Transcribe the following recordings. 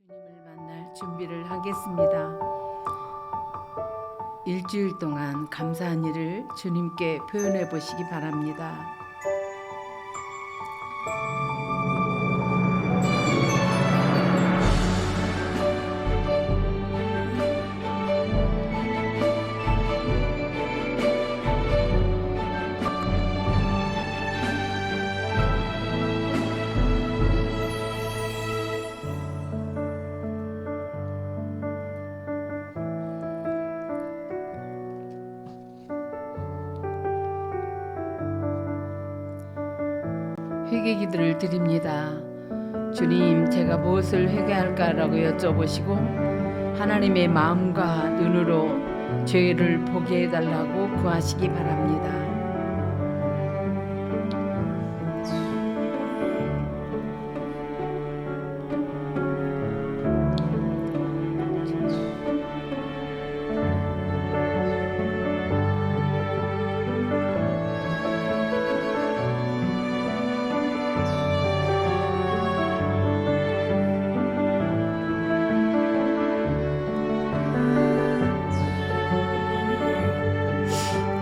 주님을 만날 준비를 하겠습니다. 일주일 동안 감사한 일을 주님께 표현해 보시기 바랍니다. 회개기도를 드립니다. 주님, 제가 무엇을 회개할까라고 여쭤보시고 하나님의 마음과 눈으로 죄를 보게 해달라고 구하시기 바랍니다.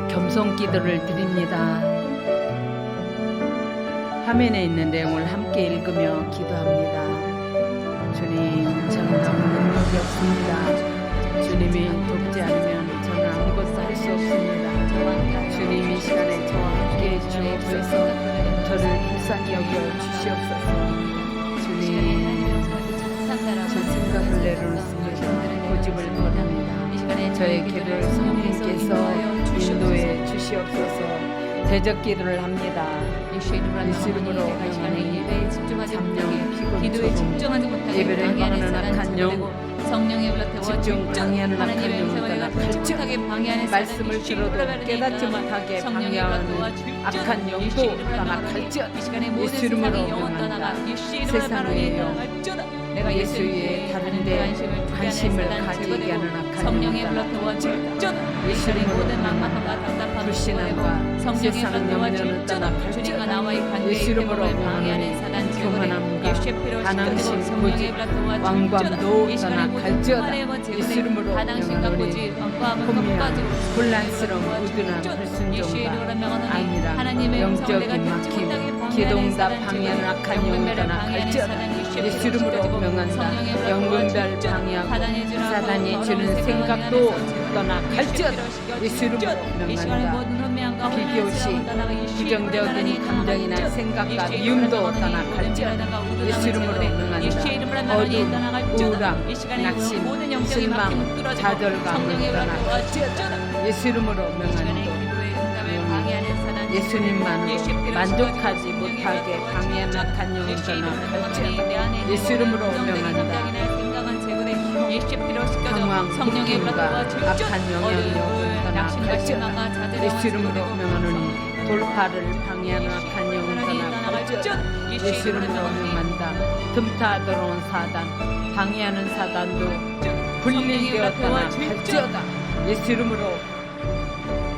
겸손기도를 드립니다. 화면에 있는 내용을 함께 읽으며 기도합니다. 주님, 저는 아무 능력이 없습니다. 주님이 돕지 않으면 저는 아무것도 할 수 없습니다. 주님, 이 시간에 저와 함께 주옵소서. 저를 불쌍히 여겨 주시옵소서. 주님, 제 생각을 내려놓습니다. 고집을 버립니다. 저의 기도를 성령께서 인도해 주시옵소서. 대적 기도를 합니다. 예수 이름으로 예배에 집중하지 못하게, 기도에 집중하지 못하게 예배를 방해하는 방해하는 사단 악한 영, 제거되고, 성령의 불태워 집중 방해하는 악한 하나님의 영을 음성을 따라 못하게 방해하는 말씀을 들어도 깨닫지 못하게 방해하는 악한 영도 떠나 갈지어다. 이 시간에 모든 예수 이름으로 세상의 영혼 떠나가 명한다. 예수 이름으로 세상의 바로 영, 떠날지어다. 내가 예수 위에 다른 데 관심을 가지게 하는 악한 성령의 영을 불태워 질저다. 예수 예수의 모든 이름으로 막막함과 답답함을 불신함과 성령의 세상 불태워 염려는 떠나 질저다. 주님과 갈지어다. 나와의 관계의 예수 이름으로 회복을 방해하는 사단 제거되고, 교만함과 예수의 피로 반항심, 씻겨내고 성령의 고집, 불태워 왕관도 이 시간에 떠나 모든 갈지어다. 교만의 예수 제거되고, 이름으로 반항심과 명하노니 고집, 왕관함을 혼미함, 끝까지 혼란스러움, 우둔함, 불순종과 아니라 하나님의 영적인 막힘, 기도응답 방해하는 악한 영을 떠나 갈지어다. 예수 이름으로 명한다. 영분별 방해하고 사단이 주는 생각도 떠나 갈지어다. 예수 이름으로 명한다. 비교시, 부정적인 감정이나 생각과 미움도 떠나 갈지어다. 예수 이름으로 명한다. 어둠, 우울함, 낙심, 실망, 좌절감을 떠나 갈지어다. 예수 이름으로 명한다. 예수님만으로 만족하지 못하게 방해하는 악한 영을 떠나 갈지어다. 예수 이름으로 명한다. 방황, 불길과 악한 영향력을 떠나 갈지어다. 예수 이름으로 명하노니 돌파를 방해하는 악한 영을 떠나 갈지어다. 예수 이름으로 명한다. 틈타 들어온 사단, 방해하는 사단도 분리되어 떠나 갈지어다. 예수 이름으로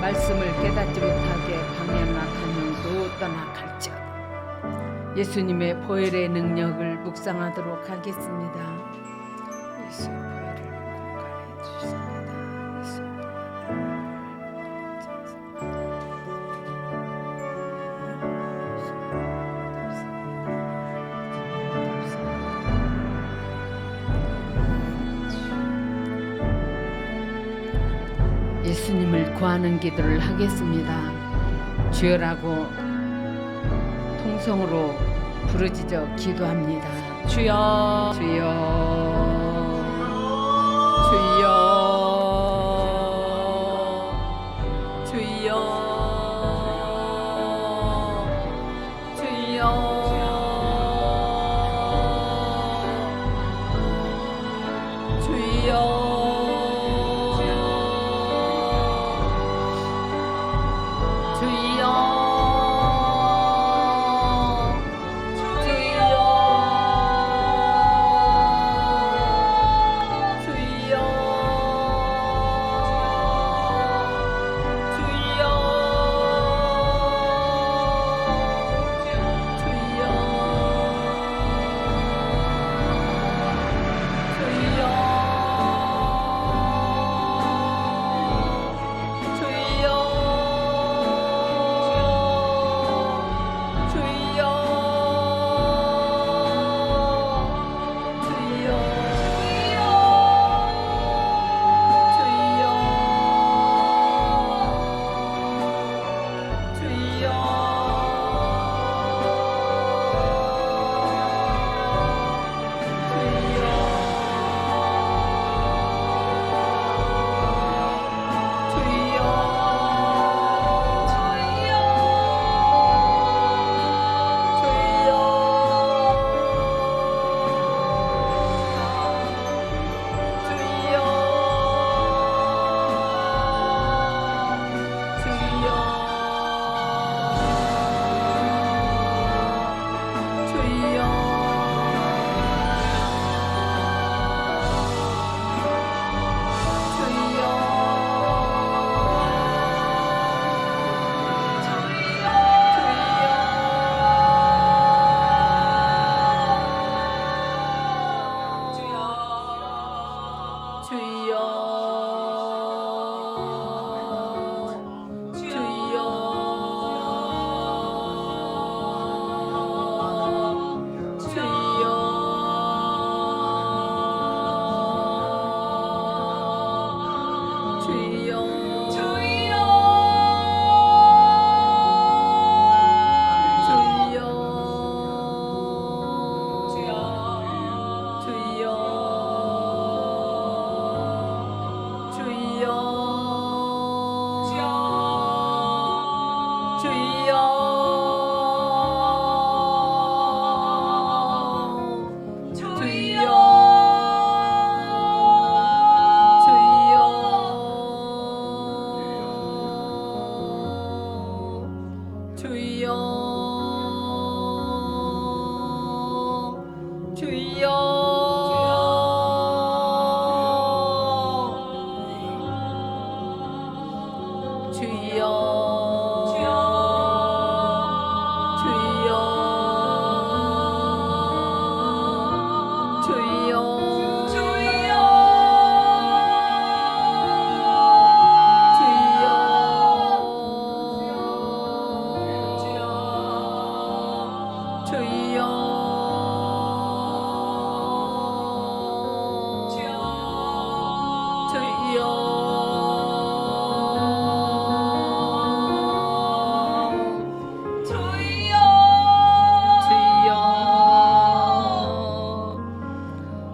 말씀을 깨닫지 못하게 방해하는 악한 영도 떠나 갈지어다. 예수님의 보혈의 능력을 묵상하도록 하겠습니다. 예수의 보혈을 공간해 주십니다. 예수의 예수님을 구하는 기도를 하겠습니다. 주여라고 통성으로 부르짖어 기도합니다. 주여, 주여, 주여, 주여, 주여, 주여.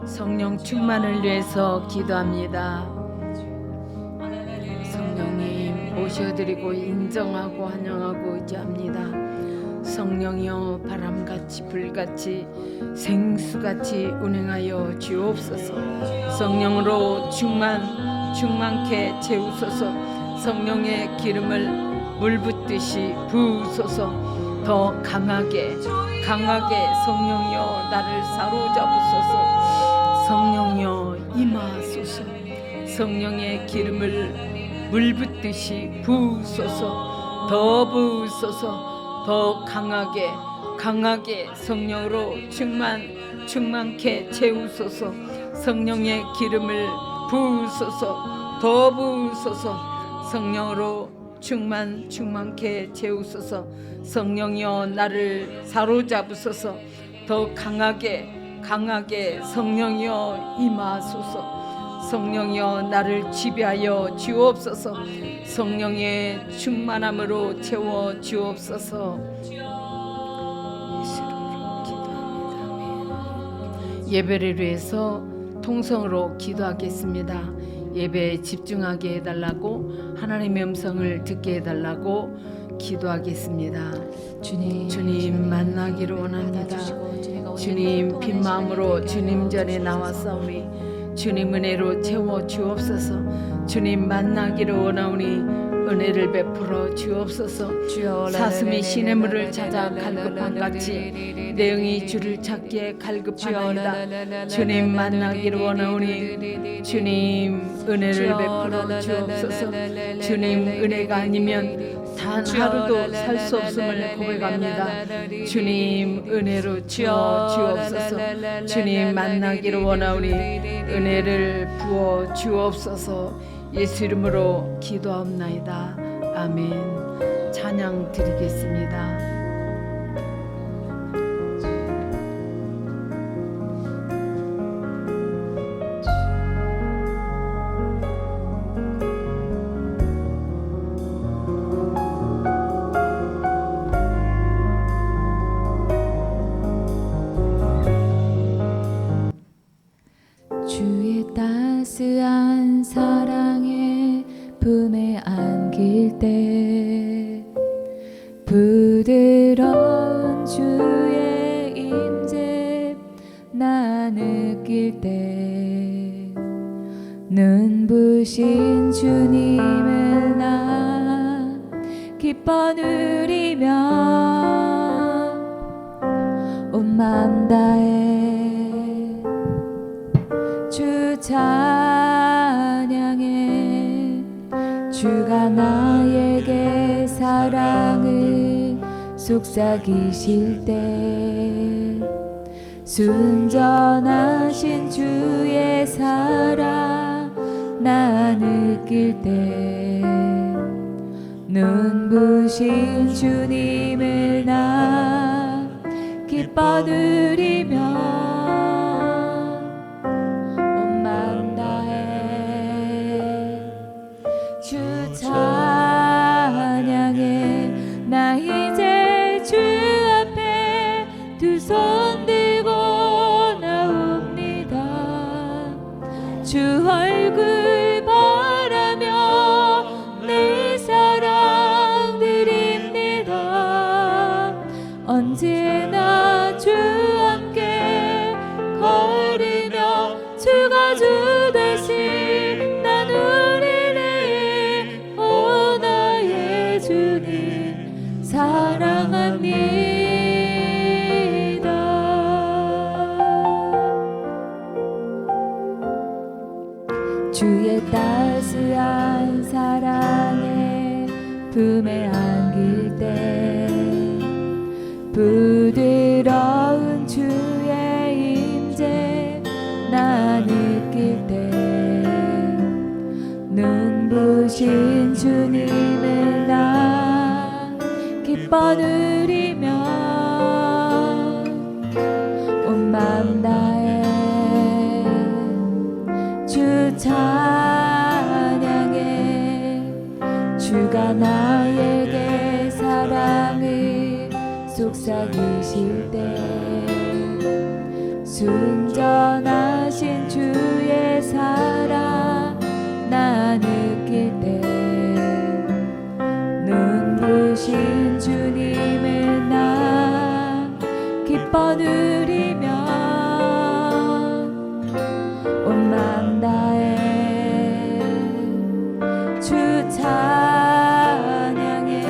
성령 충만을 위해서 기도합니다. 성령님 모셔드리고 인정하고 환영하고 의지합니다. 성령이여 바람같이 불같이 생수같이 운행하여 주옵소서. 성령으로 충만케 채우소서. 성령의 기름을 물붓듯이 부으소서. 더 강하게 성령이여 나를 사로잡으소서. 성령이여 임하소서. 성령의 기름을 물붓듯이 부으소서. 더 부으소서. 더 강하게 성령으로 충만케 채우소서. 성령의 기름을 부으소서. 더 부으소서. 성령으로 충만케 채우소서. 성령이여 나를 사로잡으소서. 더 강하게 성령이여 임하소서. 성령이여 나를 지배하여 주옵소서. 성령의 충만함으로 채워 주옵소서. 예수로 기도합니다. 예배를 위해서 통성으로 기도하겠습니다. 예배에 집중하게 해달라고, 하나님의 음성을 듣게 해달라고 기도하겠습니다. 주님 만나기를 원합니다. 주님 빈 마음으로 주님 전에 나왔사오니 주님 은혜로 채워 주옵소서. 주님 만나기를 원하오니 은혜를 베풀어 주옵소서. 사슴이 시냇물을 찾아 갈급한 같이 내 영이 주를 찾기에 갈급하나이다. 주님 만나기를 원하오니 주님 은혜를 베풀어 주옵소서. 주님 은혜가 아니면 단 하루도 살 수 없음을 고백합니다. 주님 은혜로 채워 주옵소서. 주님 만나기를 원하오니 은혜를 부어 주옵소서. 예수 이름으로 기도하옵나이다. 아멘. 찬양 드리겠습니다. 주의 따스한 사랑의 품에 안길 때 부드러운 주의 임재 나 느낄 때 눈부신 주님을 나 기뻐 누리며 온 맘 다해 주 찬양해. 주가 나에게 사랑을 속삭이실 때 순전하신 주의 사랑 나 느낄 때 눈부신 주님을 나 기뻐 누리며 주 찬양해. 나 이제 주 앞에 두 손 들고 나옵니다. 주 얼굴 바라며 내 사랑 드립니다. 언제나 주 함께 주의 따스한 사랑에 품에 안길 때 부드러운 주의 임재 나 느낄 때 눈부신 주님을 나 기뻐 누리며 온 마음 다해 주 찬양해. 주가 나에게 사랑을 속삭이실 때 순전하신 주의 사랑 나 느낄 때 눈부신 주님을 나 기뻐 누리며 온 마음 다해 주 찬양해.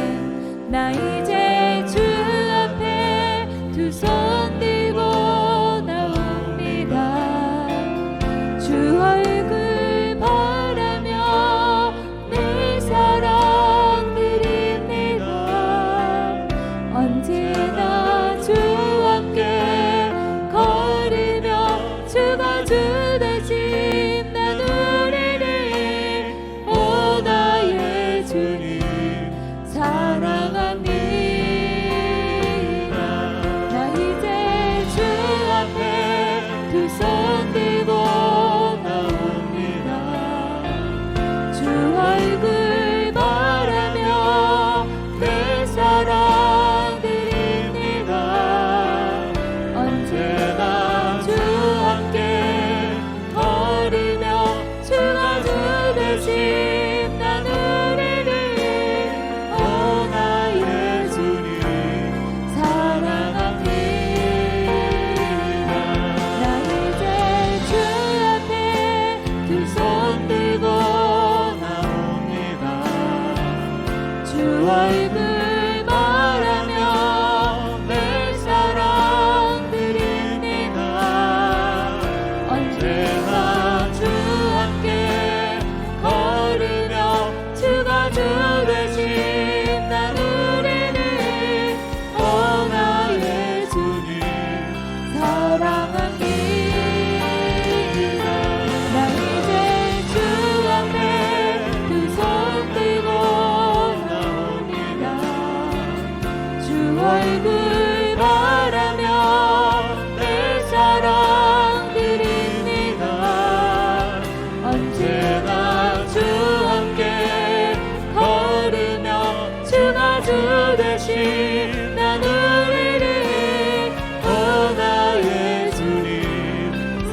나 이제 주 앞에 두 손 들고 나옵니다. 주 얼굴 바라며 내 사랑 드립니다. 언제나 주 함께 걸으며 주가 주 대신 나 누리리. 오 나의 주님 사랑합니다. 나 이제 주 앞에 두 손 들고 나옵니다. 주 얼굴 바라며 내 사랑 드립니다. 언제나 주 함께 걸으며 주가 주 대신 나 누리리. 오 나의 주님 사랑합니다. 나 이제 주 앞에 두 손 들고 나옵니다. 주 얼굴 바라며 내 사랑 드립니다. 언제나 주 함께 걸으며 주가 주 대신 나 누리리. 오 나의 주님 사랑합니다. 나 이제 주 앞에 두 손 들고 나옵니다. 주 얼굴 바라며 내 사랑 드립니다. 언제나 주 함께 걸으며 주가 주 대신 나 누리리. 오 나의 주님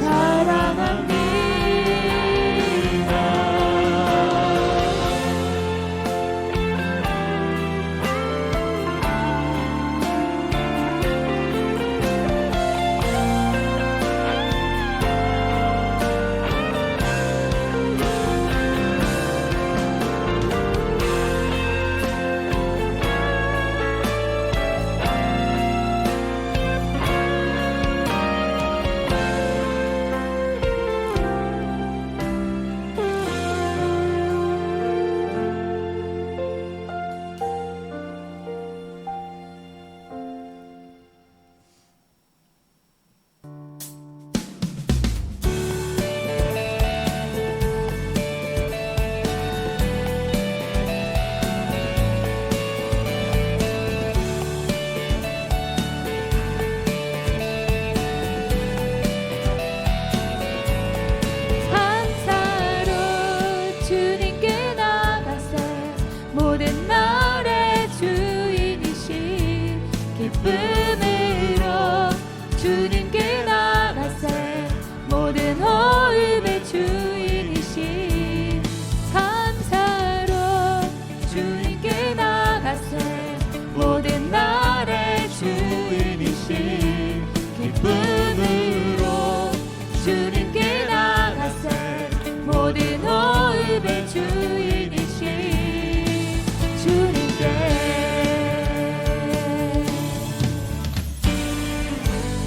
사랑합니다.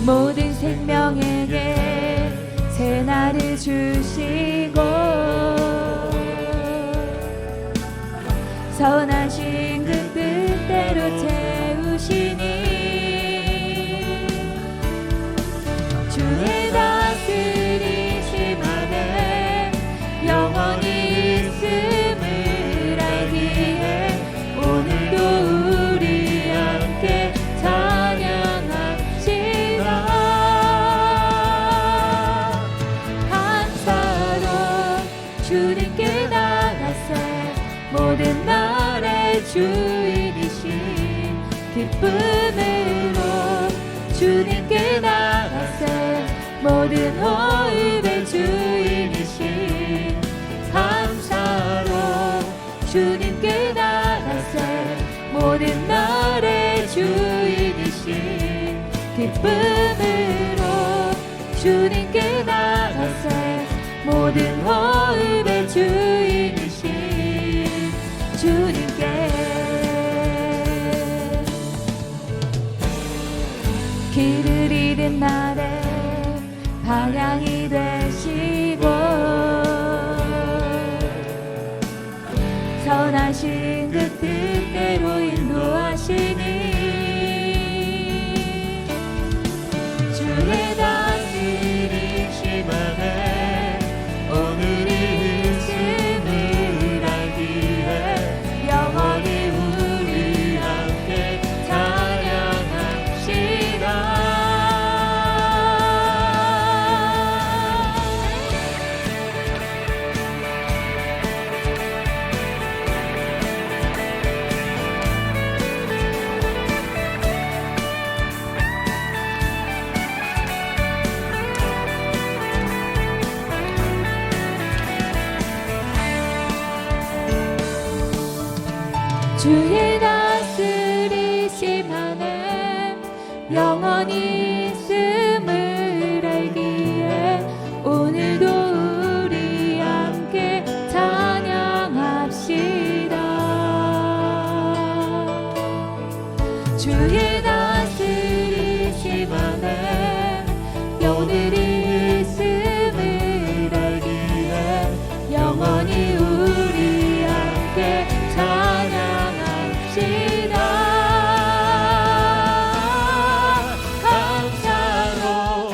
모든 생명에게 새 날을 주시고 선하신 그 뜻대로 채우시니 주의 다스리심 안에 영원히 있음을 알기에 오늘도 우리 함께 찬양합시다. 감사로 주님께 나가세 모든 날의 주인이신 기쁨으로 주님께 나가세 모든 호흡의 주인이신 감사로 주님께 나가세 모든 날의 주인이신 기쁨으로 주님께 나가세 모든 호흡의 주인이신 주님께 길을 잃은 날에 방향이 되시고 선하신 그 뜻대로 인도하시니 주의 다스리심 안에 오늘이 있음을 알기에 영원히 우리 함께 찬양합시다. 주의 다스리심 안에 영원히 있음을 알기에 오늘도 우리 함께 찬양합시다. 주의 다스리심 안에 오늘이 있음을 알기에 영원히 우리 함께 찬양합시다. 감사로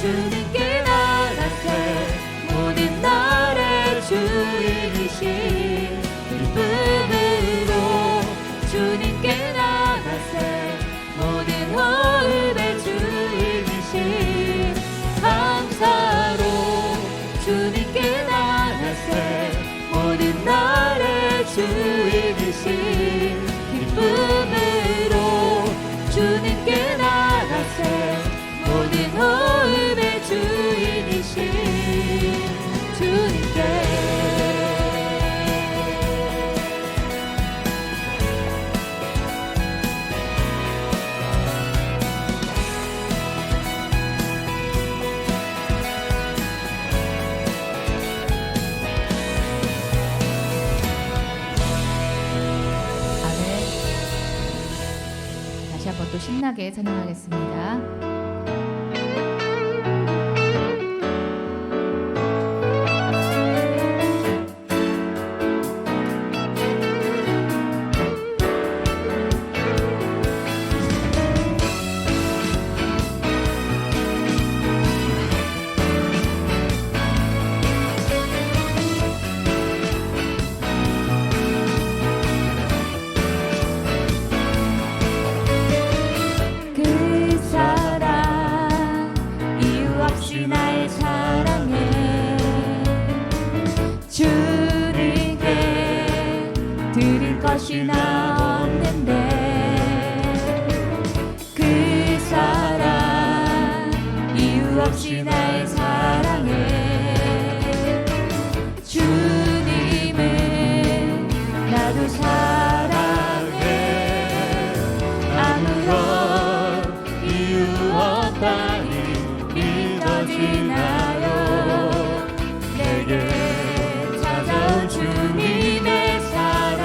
주님께 나가세 모든 날의 주인이신 기쁨으로 주님께 나가세 모든 호흡의 주인이신 감사로 주님께 나가세 모든 날의 주인이신 기쁨으로 주님께 나가세 모든 호흡의 주인이신 주님께 다시 한번 또 신나게 찬양하겠습니다. 것이 나 없는데 그 사랑 이유 없이 날 사랑해 주님은 나도 사랑해 아무런 이유 없다니 믿어지나요 내게 찾아온 주님의 사랑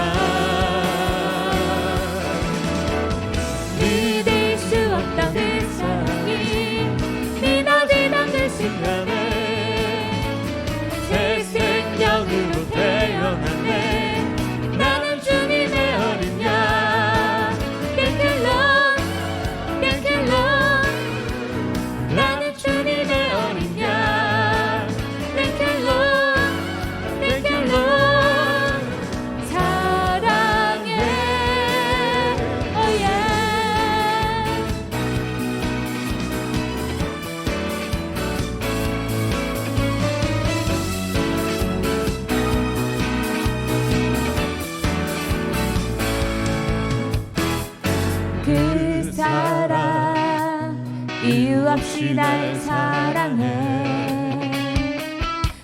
끝없이 날 사랑해.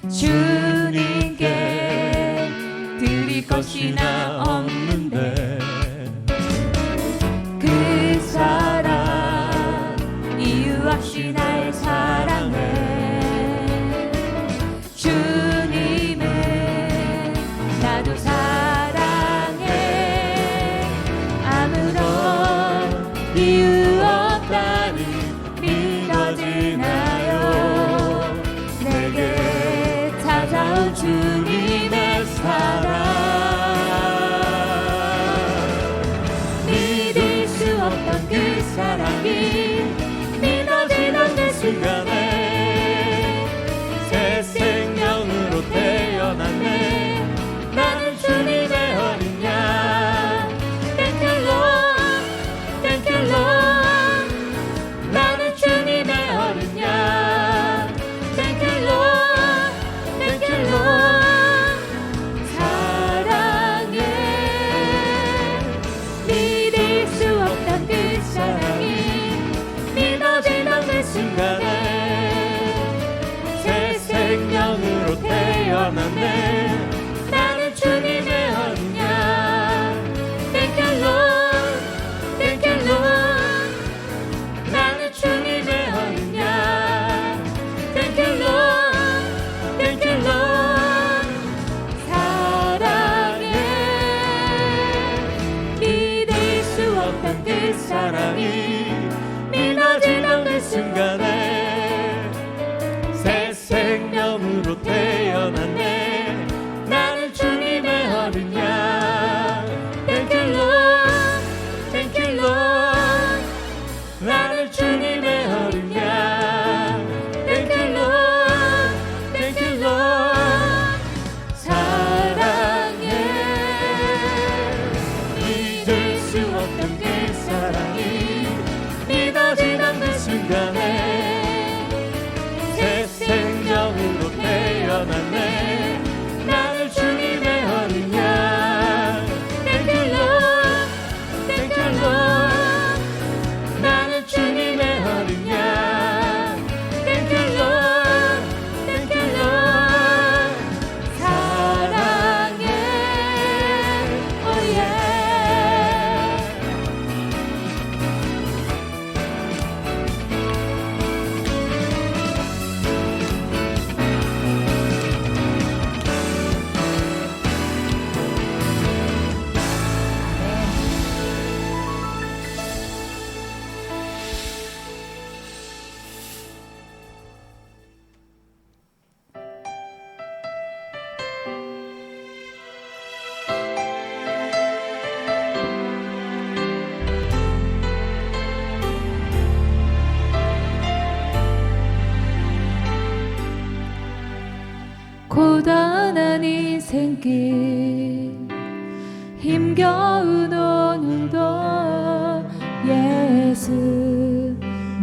주님께 드릴 것이 나 없는데 그 사랑 이유 없이 날 사랑해. 주님은 나도 사랑해. 아무런 이유 없다니 믿어지나요? 내게 찾아온 주님의 사랑 믿을 수 없던 그 사랑이 믿어지던 그 순간에 새 생명으로 태어났네. 나는 주님의 어린 양. Thank you Lord, Thank you Lord. 나는 주님의 어린 양. Thank you Lord, Thank you Lord. 사랑해. 믿을 수 없던 그 사랑이 믿어지던 그 순간에 새 생명으로 태어났네. 나는 주님의 어린 양. Thank you Lord, Thank you Lord. 나는 주님의 어린 양. Thank you Lord, Thank you Lord. 사랑해. 믿을 수 없던 그 사랑이 믿어지던 그 순간에 새 생명으로 태어났네. 나는 주님의 어린 양. Thank you Lord, Thank you Lord. 나는 주님의 어린 양. Thank you Lord, Thank you Lord. 사랑해. 잊을 수 없던 그 사랑이 믿어지던 그 순간에 새 생명으로 태어났네. 나는 주님의 어린 양. Thank you Lord, Thank you Lord. 나는 주님의 어린 양. Thank you Lord, Thank you Lord. 사랑해. Oh yeah. 고단한 인생길 힘겨운 오늘도 예수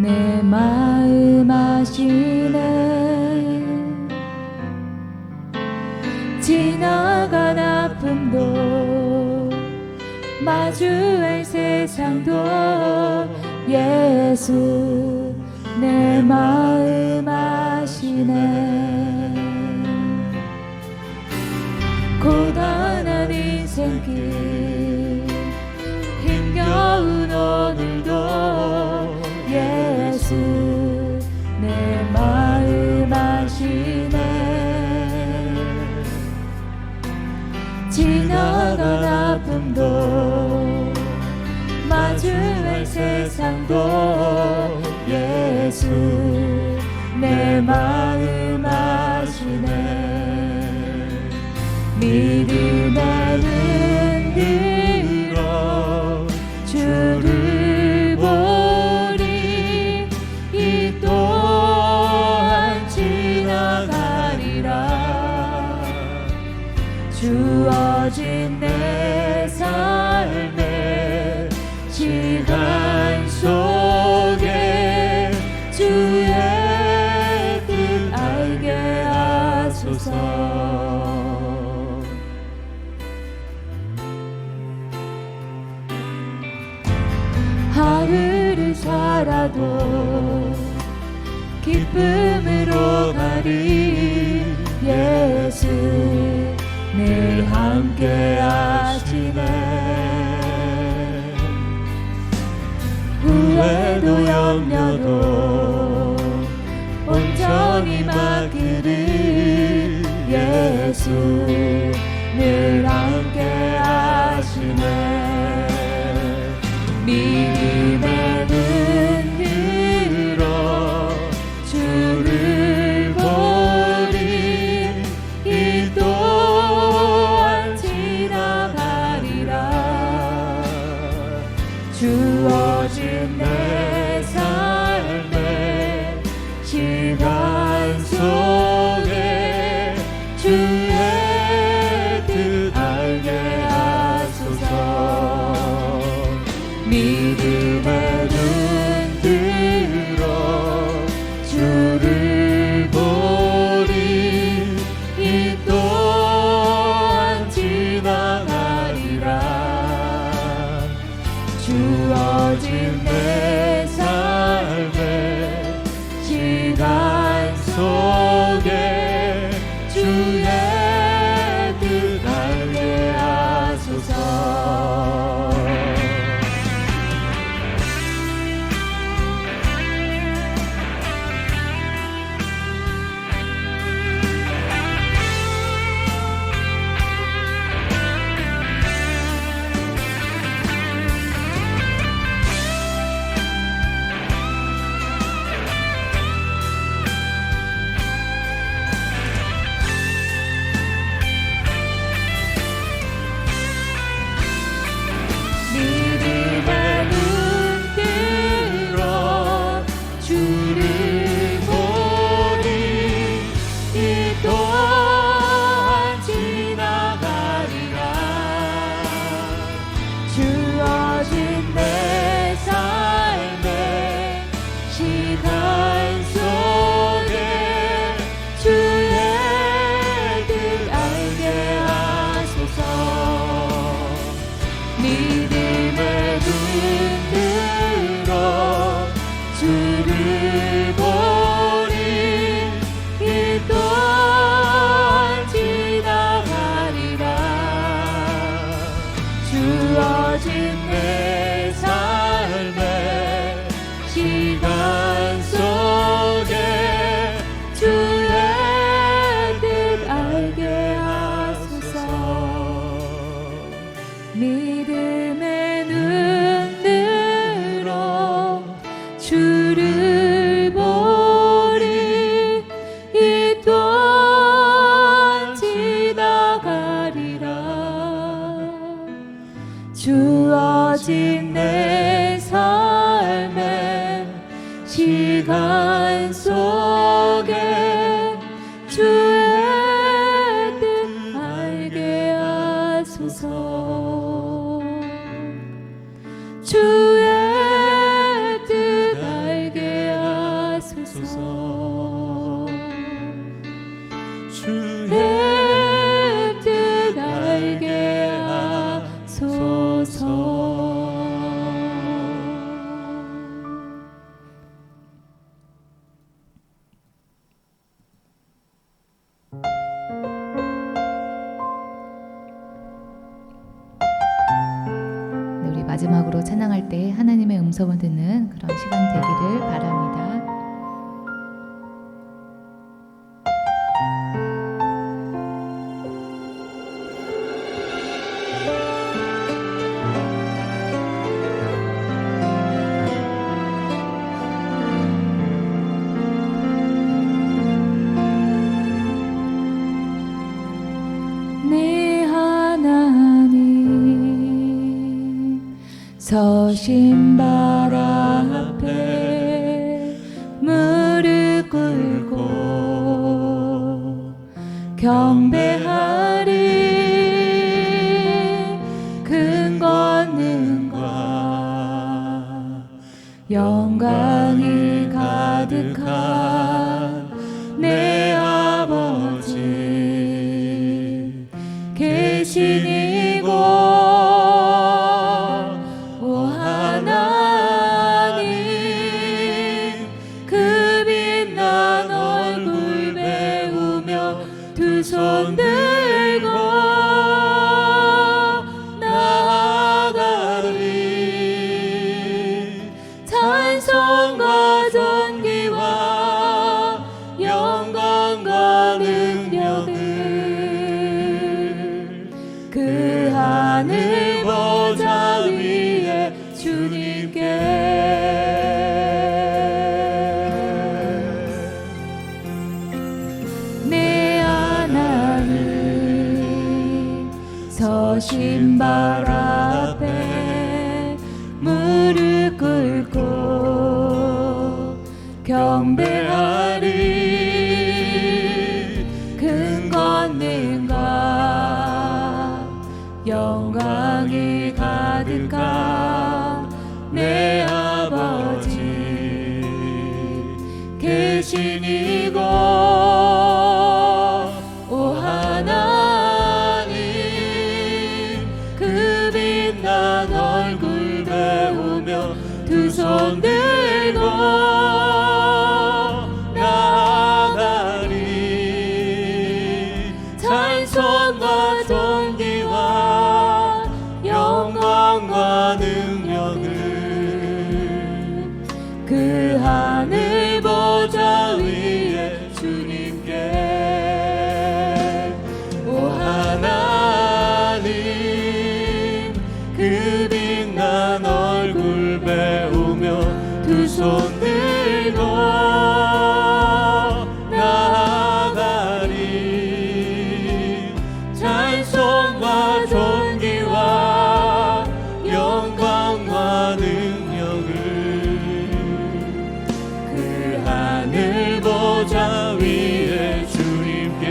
내 마음 아시네. 지나간 아픔도 마주할 세상도 예수 내 마음 아시네. 고단한 인생길 힘겨운 오늘도 예수 내 마음 아시네. 지나간 아픔도 마주할 세상도 예수 내 마음 아시네. 믿음의 흔들어 주를 보리. 이 또한 지나가리라. 주어진 내 삶의 시간 속에 주의 뜻 알게 하소서. 하루를 살아도 기쁨으로 가리 예수 늘 함께 하시네. 후회도 염려도 온전히 맡기리 예수 늘 함께 하시네. 믿음의 눈 들어 주를 보리 이 또한 지나가리라. 주어진 내 삶의 시간 속에 주의 뜻 알게 하소서. 믿음의 눈 들어 주를 보리 이 또한 지나가리라. 주어진 내 삶의 시간 속에 주의 뜻 알게 하소서. 믿음의 눈 들어 주를 보리 이 또한 지나가리라. 주어진 내 삶의 시간 속에 주의 뜻 알게 하소서. 주의 뜻 알게 하소서. 주의 뜻 알게 하소서. 우리 마지막으로 찬양할 때 하나님의 음성을 듣는 그런 시간 되기를 바랍니다. 내 하나님 서신 발 앞에 무릎 꿇고 경배하리. 큰 권능과 영광이 가득한 내 아버지 계신 이곳 오 하나님 그 빛나 두 손 들고 나아가리. 찬송과 존귀와 영광과 능력을 그 하늘 보좌 위에 주님께. 내 하나님 서신발 앞에 무릎 꿇고 경배하리. 큰 권능과 영광이 가득한 내 아버지 계신 이곳 오 하나님 그 빛난 얼굴 배우며 두 손 들고 나아가리. 찬송과 존귀와 영광과 능력을 그 하늘 보좌 위에 주님께. 오 하나님 그 빛난 얼굴 배우며 두 손 들고 나아가리. 찬송과 존귀와 영광과 능력을 그 하늘 보좌 위에 주님께.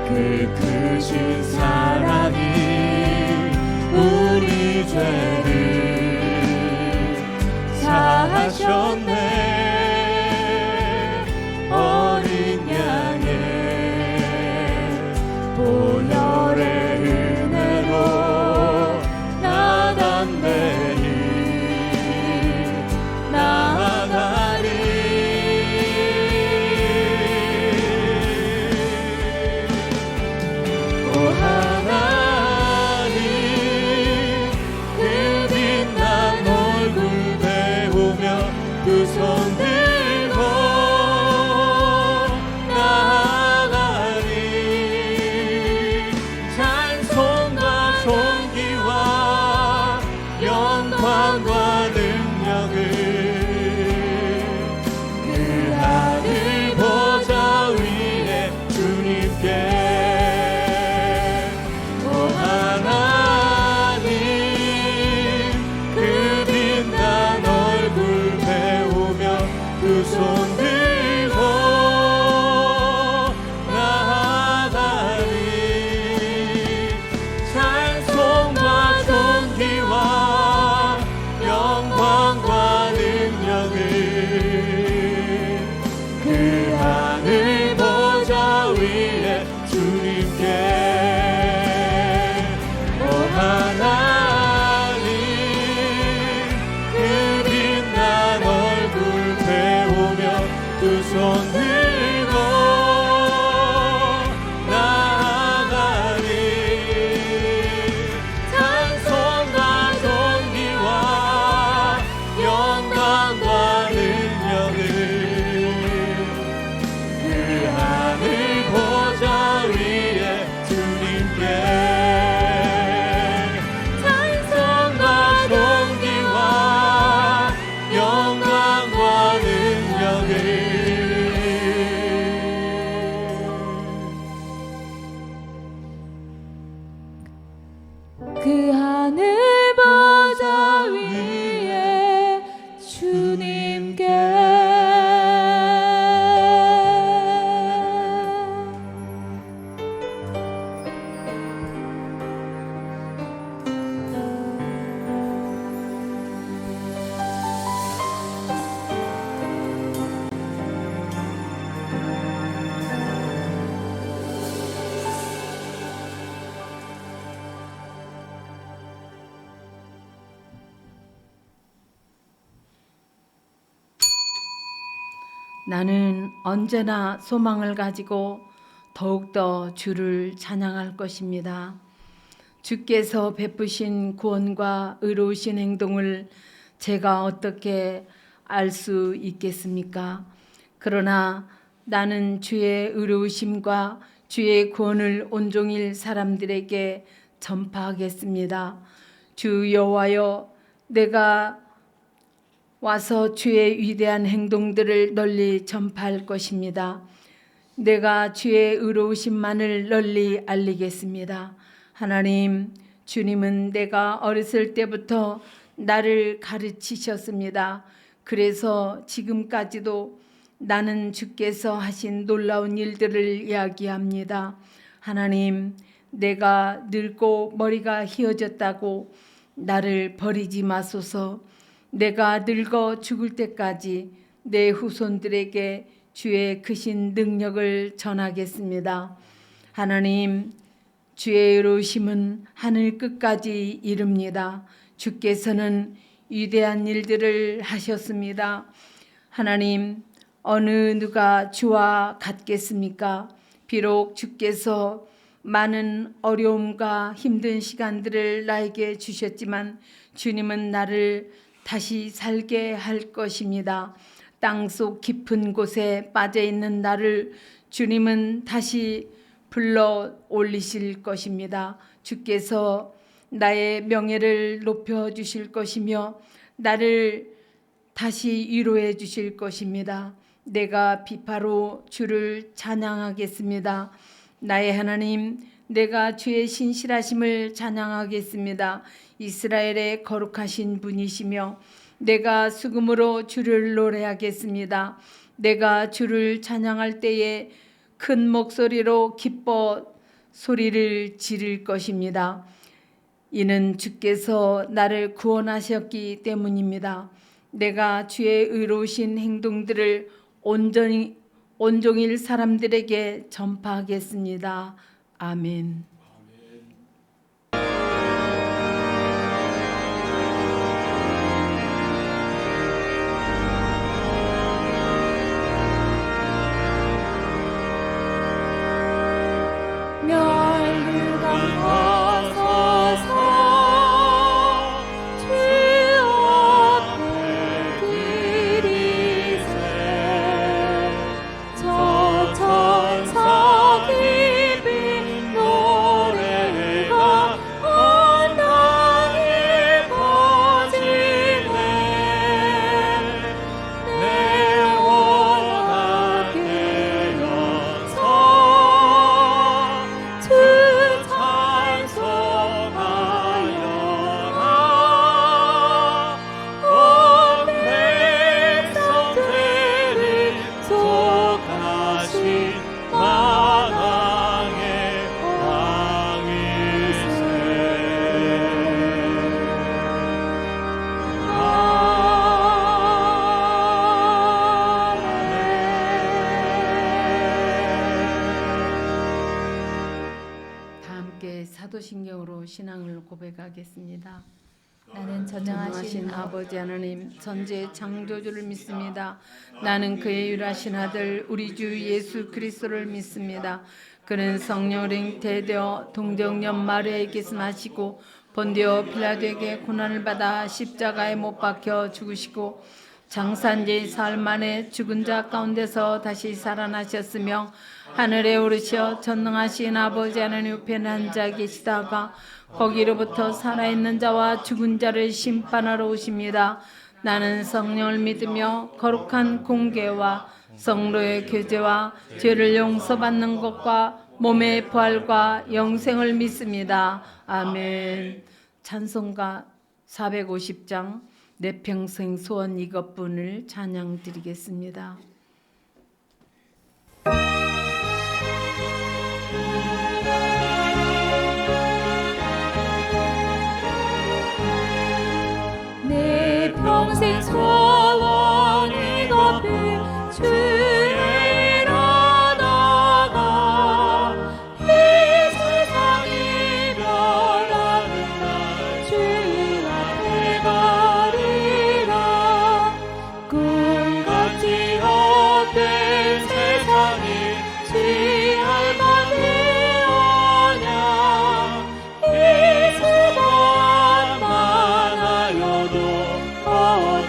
그 크신 사랑이 우리 죄를 사하셨네. 어린 양의 보혈의 은혜로 나단내리 나아가리. 오 하나님 그 빛난 얼굴 배우며 두 손 들고 나아가리. 찬송과 존귀와 영광과 능력을 그 하늘 보좌 위에 주님께. 두 나는 언제나 소망을 가지고 더욱더 주를 찬양할 것입니다. 주께서 베푸신 구원과 의로우신 행동을 제가 어떻게 알 수 있겠습니까? 그러나 나는 주의 의로우심과 주의 구원을 온종일 사람들에게 전파하겠습니다. 주 여호와여, 내가 와서 주의 위대한 행동들을 널리 전파할 것입니다. 내가 주의 의로우심만을 널리 알리겠습니다. 하나님, 주님은 내가 어렸을 때부터 나를 가르치셨습니다. 그래서 지금까지도 나는 주께서 하신 놀라운 일들을 이야기합니다. 하나님, 내가 늙고 머리가 휘어졌다고 나를 버리지 마소서. 내가 늙어 죽을 때까지 내 후손들에게 주의 크신 능력을 전하겠습니다. 하나님, 주의 의로우심은 하늘 끝까지 이릅니다. 주께서는 위대한 일들을 하셨습니다. 하나님, 어느 누가 주와 같겠습니까? 비록 주께서 많은 어려움과 힘든 시간들을 나에게 주셨지만 주님은 나를 다시 살게 할 것입니다. 땅속 깊은 곳에 빠져 있는 나를 주님은 다시 불러 올리실 것입니다. 주께서 나의 명예를 높여 주실 것이며 나를 다시 위로해 주실 것입니다. 내가 비파로 주를 찬양하겠습니다. 나의 하나님, 내가 주의 신실하심을 찬양하겠습니다. 이스라엘의 거룩하신 분이시며 내가 수금으로 주를 노래하겠습니다. 내가 주를 찬양할 때에 큰 목소리로 기뻐 소리를 지를 것입니다. 이는 주께서 나를 구원하셨기 때문입니다. 내가 주의 의로우신 행동들을 온종일 사람들에게 전파하겠습니다. 아멘. 사도신경으로 신앙을 고백하겠습니다. 나는 전능하신 아버지 하나님 전지의 창조주를 믿습니다. 나는 그의 유일하신 아들 우리 주 예수 그리스도를 믿습니다. 그는 성령으로 잉태되어 동정녀 마리아에게서 나시고 본디오 빌라도에게 고난을 받아 십자가에 못 박혀 죽으시고 장사한 지 사흘 만에 죽은 자 가운데서 다시 살아나셨으며 하늘에 오르셔 전능하신 아버지 하나님 우편에 앉아 계시다가 거기로부터 살아있는 자와 죽은 자를 심판하러 오십니다. 나는 성령을 믿으며 거룩한 공개와 성도의 교제와 죄를 용서받는 것과 몸의 부활과 영생을 믿습니다. 아멘. 찬송가 450장 내 평생 소원 이것뿐을 찬양 드리겠습니다. 내 평생 소원 이것뿐 주의 일어나가 이 세상이 변하는 날 주 앞에 가리라 꿈같이 헛된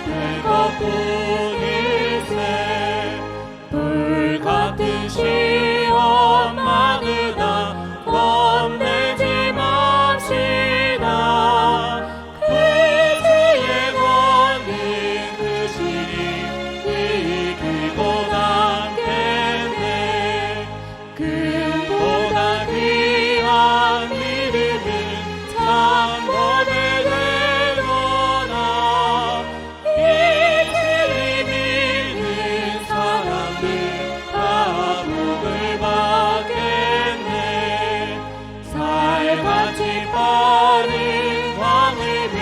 될 것뿐일세 불같은 시험 많으나 겁내지 맙시다 그 죄의 권능 크시니 이기고 남겠네 금보다 귀한 믿음은 참범을 되거나 이 진리 믿는 사람들 다 복을 받겠네 살같이 빠른 광음을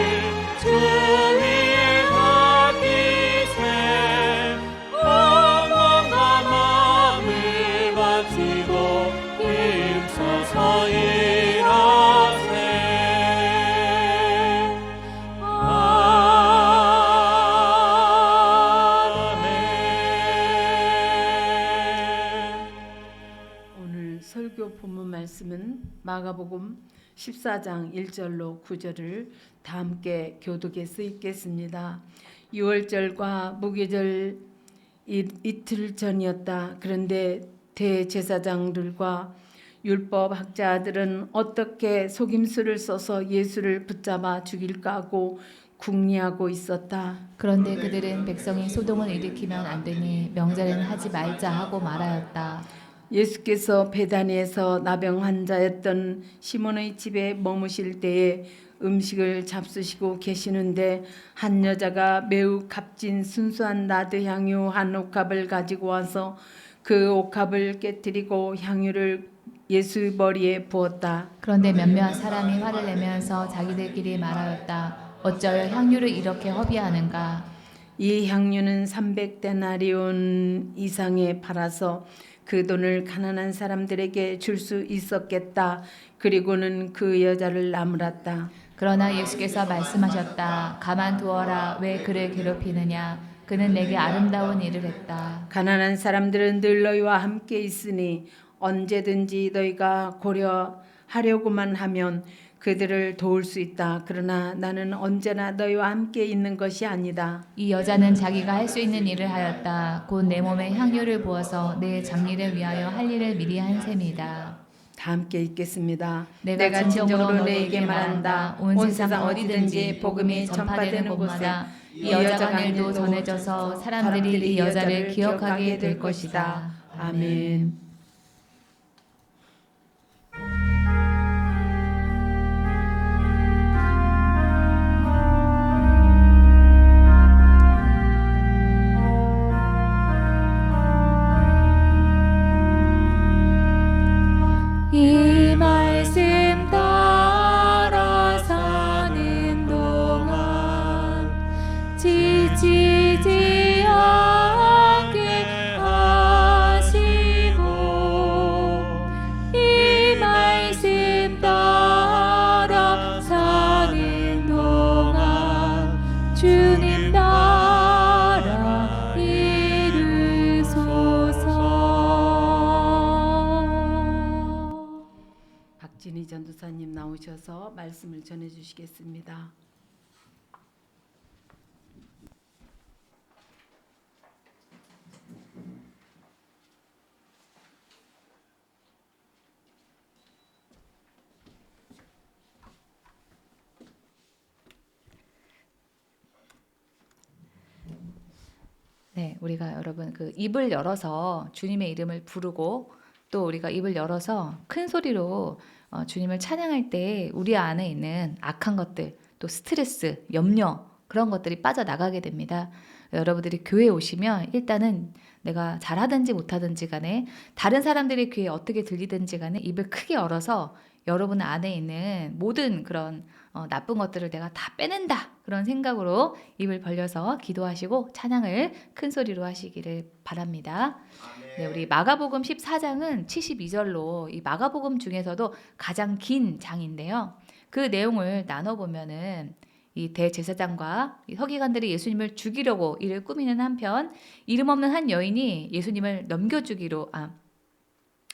주 위에 맡기세 영혼과 마음을 바치고 힘써서 일하세 아멘. 오늘 설교 본문 말씀은 마가복음 14장 1절로 9절을 다 함께 교독해서 읽겠습니다. 6월절과 무교절 이틀 전이었다. 그런데 대제사장들과 율법학자들은 어떻게 속임수를 써서 예수를 붙잡아 죽일까 하고 궁리하고 있었다. 그런데 그들은 백성이 소동을 일으키면 안 되니 명절에는 하지 말자 하고 말하였다. 예수께서 베다니에서 나병 환자였던 시몬의 집에 머무실 때에 음식을 잡수시고 계시는데 한 여자가 매우 값진 순수한 나드 향유 한 옥합을 가지고 와서 그 옥합을 깨뜨리고 향유를 예수 머리에 부었다. 그런데 몇몇 사람이 화를 내면서 자기들끼리 말하였다. 어쩌여 향유를 이렇게 허비하는가? 이 향유는 300데나리온 이상에 팔아서 그 돈을 가난한 사람들에게 줄 수 있었겠다. 그리고는 그 여자를 나무랐다. 그러나 예수께서 말씀하셨다. 가만두어라. 왜 그를 괴롭히느냐? 그는 내게 아름다운 일을 했다. 가난한 사람들은 늘 너희와 함께 있으니 언제든지 너희가 고려하려고만 하면 그들을 도울 수 있다. 그러나 나는 언제나 너희와 함께 있는 것이 아니다. 이 여자는 자기가 할 수 있는 일을 하였다. 곧 내 몸에 향유를 부어서 내 장례를 위하여 할 일을 미리 한 셈이다. 다 함께 읽겠습니다. 내가 진정으로 너희에게 말한다. 온 세상 어디든지 복음이 전파되는 곳마다 이 여자가 일도 전해져서 사람들이 이 여자를 기억하게 될 것이다. 아멘. 이 말씀 따라 사는 동안 지치지 않게 하시고 이 말씀 따라 사는 동안 주님 나라 이루소서. 박진희 전도사님 나오셔서 말씀을 전해 주시겠습니다. 네, 우리가 여러분 그 입을 열어서 주님의 이름을 부르고 또 우리가 입을 열어서 큰 소리로 주님을 찬양할 때 우리 안에 있는 악한 것들, 또 스트레스, 염려 그런 것들이 빠져나가게 됩니다. 여러분들이 교회에 오시면 일단은 내가 잘하든지 못하든지 간에 다른 사람들의 귀에 어떻게 들리든지 간에 입을 크게 열어서 여러분 안에 있는 모든 그런 나쁜 것들을 내가 다 빼낸다 그런 생각으로 입을 벌려서 기도하시고 찬양을 큰 소리로 하시기를 바랍니다. 네, 우리 마가복음 14장은 72절로 이 마가복음 중에서도 가장 긴 장인데요. 그 내용을 나눠보면은 이 대제사장과 이 서기관들이 예수님을 죽이려고 이를 꾸미는 한편 이름 없는 한 여인이 예수님을 넘겨주기로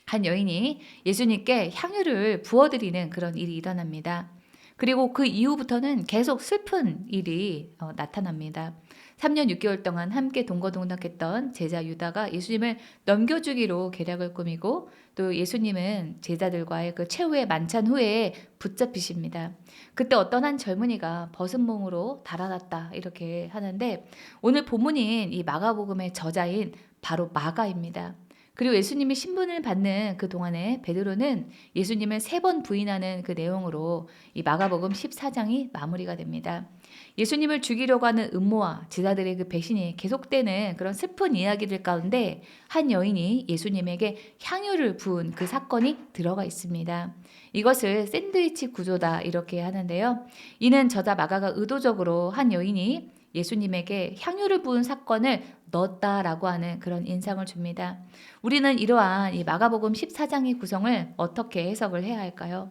한 여인이 예수님께 향유를 부어드리는 그런 일이 일어납니다. 그리고 그 이후부터는 계속 슬픈 일이 나타납니다. 3년 6개월 동안 함께 동거동락했던 제자 유다가 예수님을 넘겨주기로 계략을 꾸미고 또 예수님은 제자들과의 그 최후의 만찬 후에 붙잡히십니다. 그때 어떤 한 젊은이가 벗은 몸으로 달아났다 이렇게 하는데 오늘 본문인 이 마가복음의 저자인 바로 마가입니다. 그리고 예수님이 신분을 받는 그 동안에 베드로는 예수님을 3번 부인하는 그 내용으로 이 마가복음 14장이 마무리가 됩니다. 예수님을 죽이려고 하는 음모와 제자들의 그 배신이 계속되는 그런 슬픈 이야기들 가운데 한 여인이 예수님에게 향유를 부은 그 사건이 들어가 있습니다. 이것을 샌드위치 구조다 이렇게 하는데요. 이는 저자 마가가 의도적으로 한 여인이 예수님에게 향유를 부은 사건을 넣었다라고 하는 그런 인상을 줍니다. 우리는 이러한 이 마가복음 14장의 구성을 어떻게 해석을 해야 할까요?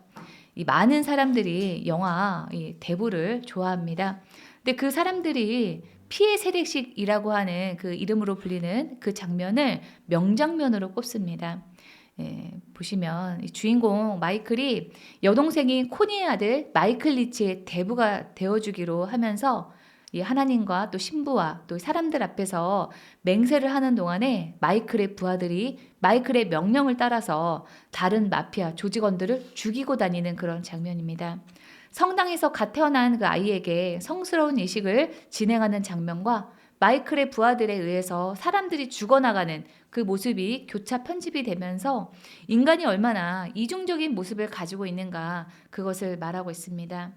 이 많은 사람들이 영화 이 대부를 좋아합니다. 근데 그 사람들이 피해 세례식이라고 하는 그 이름으로 불리는 그 장면을 명장면으로 꼽습니다. 보시면 이 주인공 마이클이 여동생인 코니의 아들 마이클 리치의 대부가 되어주기로 하면서 이 하나님과 또 신부와 또 사람들 앞에서 맹세를 하는 동안에 마이클의 부하들이 마이클의 명령을 따라서 다른 마피아 조직원들을 죽이고 다니는 그런 장면입니다. 성당에서 갓 태어난 그 아이에게 성스러운 이식을 진행하는 장면과 마이클의 부하들에 의해서 사람들이 죽어나가는 그 모습이 교차 편집이 되면서 인간이 얼마나 이중적인 모습을 가지고 있는가 그것을 말하고 있습니다.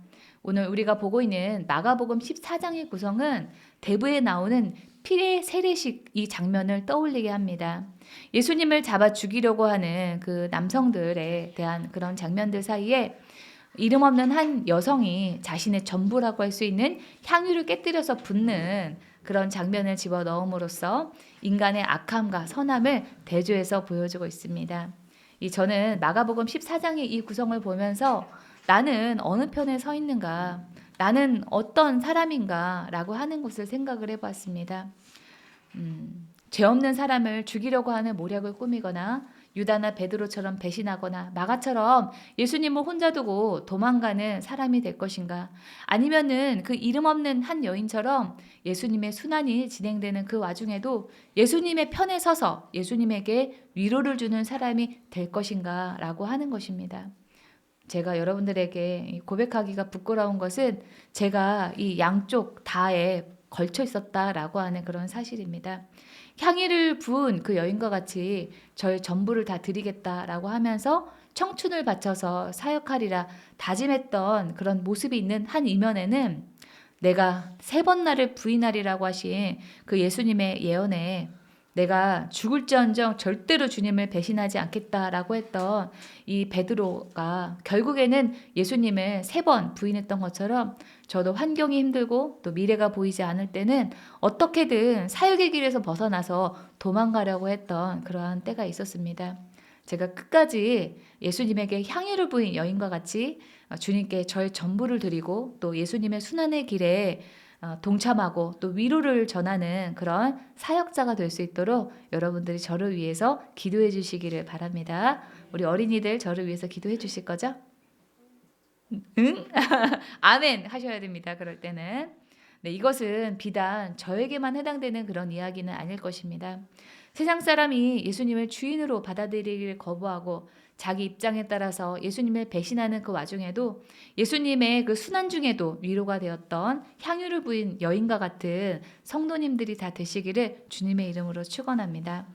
오늘 우리가 보고 있는 마가복음 14장의 구성은 대부에 나오는 피해 세례식 이 장면을 떠올리게 합니다. 예수님을 잡아 죽이려고 하는 그 남성들에 대한 그런 장면들 사이에 이름 없는 한 여성이 자신의 전부라고 할 수 있는 향유를 깨뜨려서 붓는 그런 장면을 집어넣음으로써 인간의 악함과 선함을 대조해서 보여주고 있습니다. 저는 마가복음 14장의 이 구성을 보면서 나는 어느 편에 서 있는가, 나는 어떤 사람인가 라고 하는 것을 생각을 해봤습니다. 죄 없는 사람을 죽이려고 하는 모략을 꾸미거나 유다나 베드로처럼 배신하거나 마가처럼 예수님을 혼자 두고 도망가는 사람이 될 것인가, 아니면은 그 이름 없는 한 여인처럼 예수님의 순환이 진행되는 그 와중에도 예수님의 편에 서서 예수님에게 위로를 주는 사람이 될 것인가 라고 하는 것입니다. 제가 여러분들에게 고백하기가 부끄러운 것은 제가 이 양쪽 다에 걸쳐 있었다라고 하는 그런 사실입니다. 향유를 부은 그 여인과 같이 저의 전부를 다 드리겠다라고 하면서 청춘을 바쳐서 사역하리라 다짐했던 그런 모습이 있는 한 이면에는 내가 3번 나를 부인하리라고 하신 그 예수님의 예언에 내가 죽을지언정 절대로 주님을 배신하지 않겠다라고 했던 이 베드로가 결국에는 예수님을 3번 부인했던 것처럼 저도 환경이 힘들고 또 미래가 보이지 않을 때는 어떻게든 사역의 길에서 벗어나서 도망가려고 했던 그러한 때가 있었습니다. 제가 끝까지 예수님에게 향유를 부인 여인과 같이 주님께 저의 전부를 드리고 또 예수님의 순환의 길에 동참하고 또 위로를 전하는 그런 사역자가 될 수 있도록 여러분들이 저를 위해서 기도해 주시기를 바랍니다. 우리 어린이들 저를 위해서 기도해 주실 거죠? 응? 아멘 하셔야 됩니다. 그럴 때는. 네, 이것은 비단 저에게만 해당되는 그런 이야기는 아닐 것입니다. 세상 사람이 예수님을 주인으로 받아들이기를 거부하고 자기 입장에 따라서 예수님을 배신하는 그 와중에도 예수님의 그 순환 중에도 위로가 되었던 향유를 부인 여인과 같은 성도님들이 다 되시기를 주님의 이름으로 축원합니다.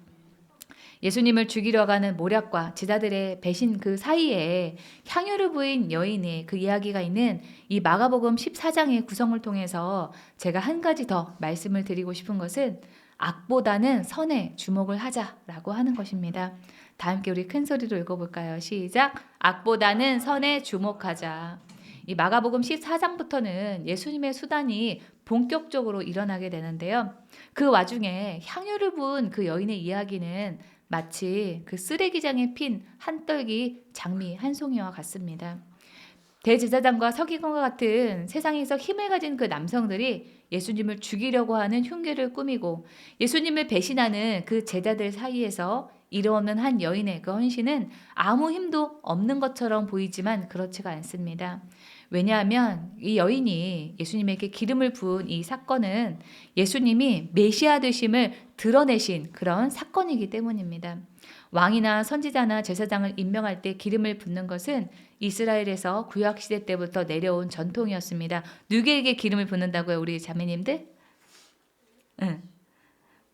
예수님을 죽이려고 하는 모략과 제자들의 배신 그 사이에 향유를 부인 여인의 그 이야기가 있는 이 마가복음 14장의 구성을 통해서 제가 한 가지 더 말씀을 드리고 싶은 것은 악보다는 선에 주목을 하자라고 하는 것입니다. 다 함께 우리 큰 소리로 읽어볼까요? 시작! 악보다는 선에 주목하자. 이 마가복음 14장부터는 예수님의 수단이 본격적으로 일어나게 되는데요. 그 와중에 향유를 부은 그 여인의 이야기는 마치 그 쓰레기장에 핀 한 떨기 장미 한 송이와 같습니다. 대제사장과 서기관과 같은 세상에서 힘을 가진 그 남성들이 예수님을 죽이려고 하는 흉계를 꾸미고 예수님을 배신하는 그 제자들 사이에서 이름 없는 한 여인의 그 헌신은 아무 힘도 없는 것처럼 보이지만 그렇지가 않습니다. 왜냐하면 이 여인이 예수님에게 기름을 부은 이 사건은 예수님이 메시아 되심을 드러내신 그런 사건이기 때문입니다. 왕이나 선지자나 제사장을 임명할 때 기름을 붓는 것은 이스라엘에서 구약시대 때부터 내려온 전통이었습니다. 누구에게 기름을 붓는다고요, 우리 자매님들? 응.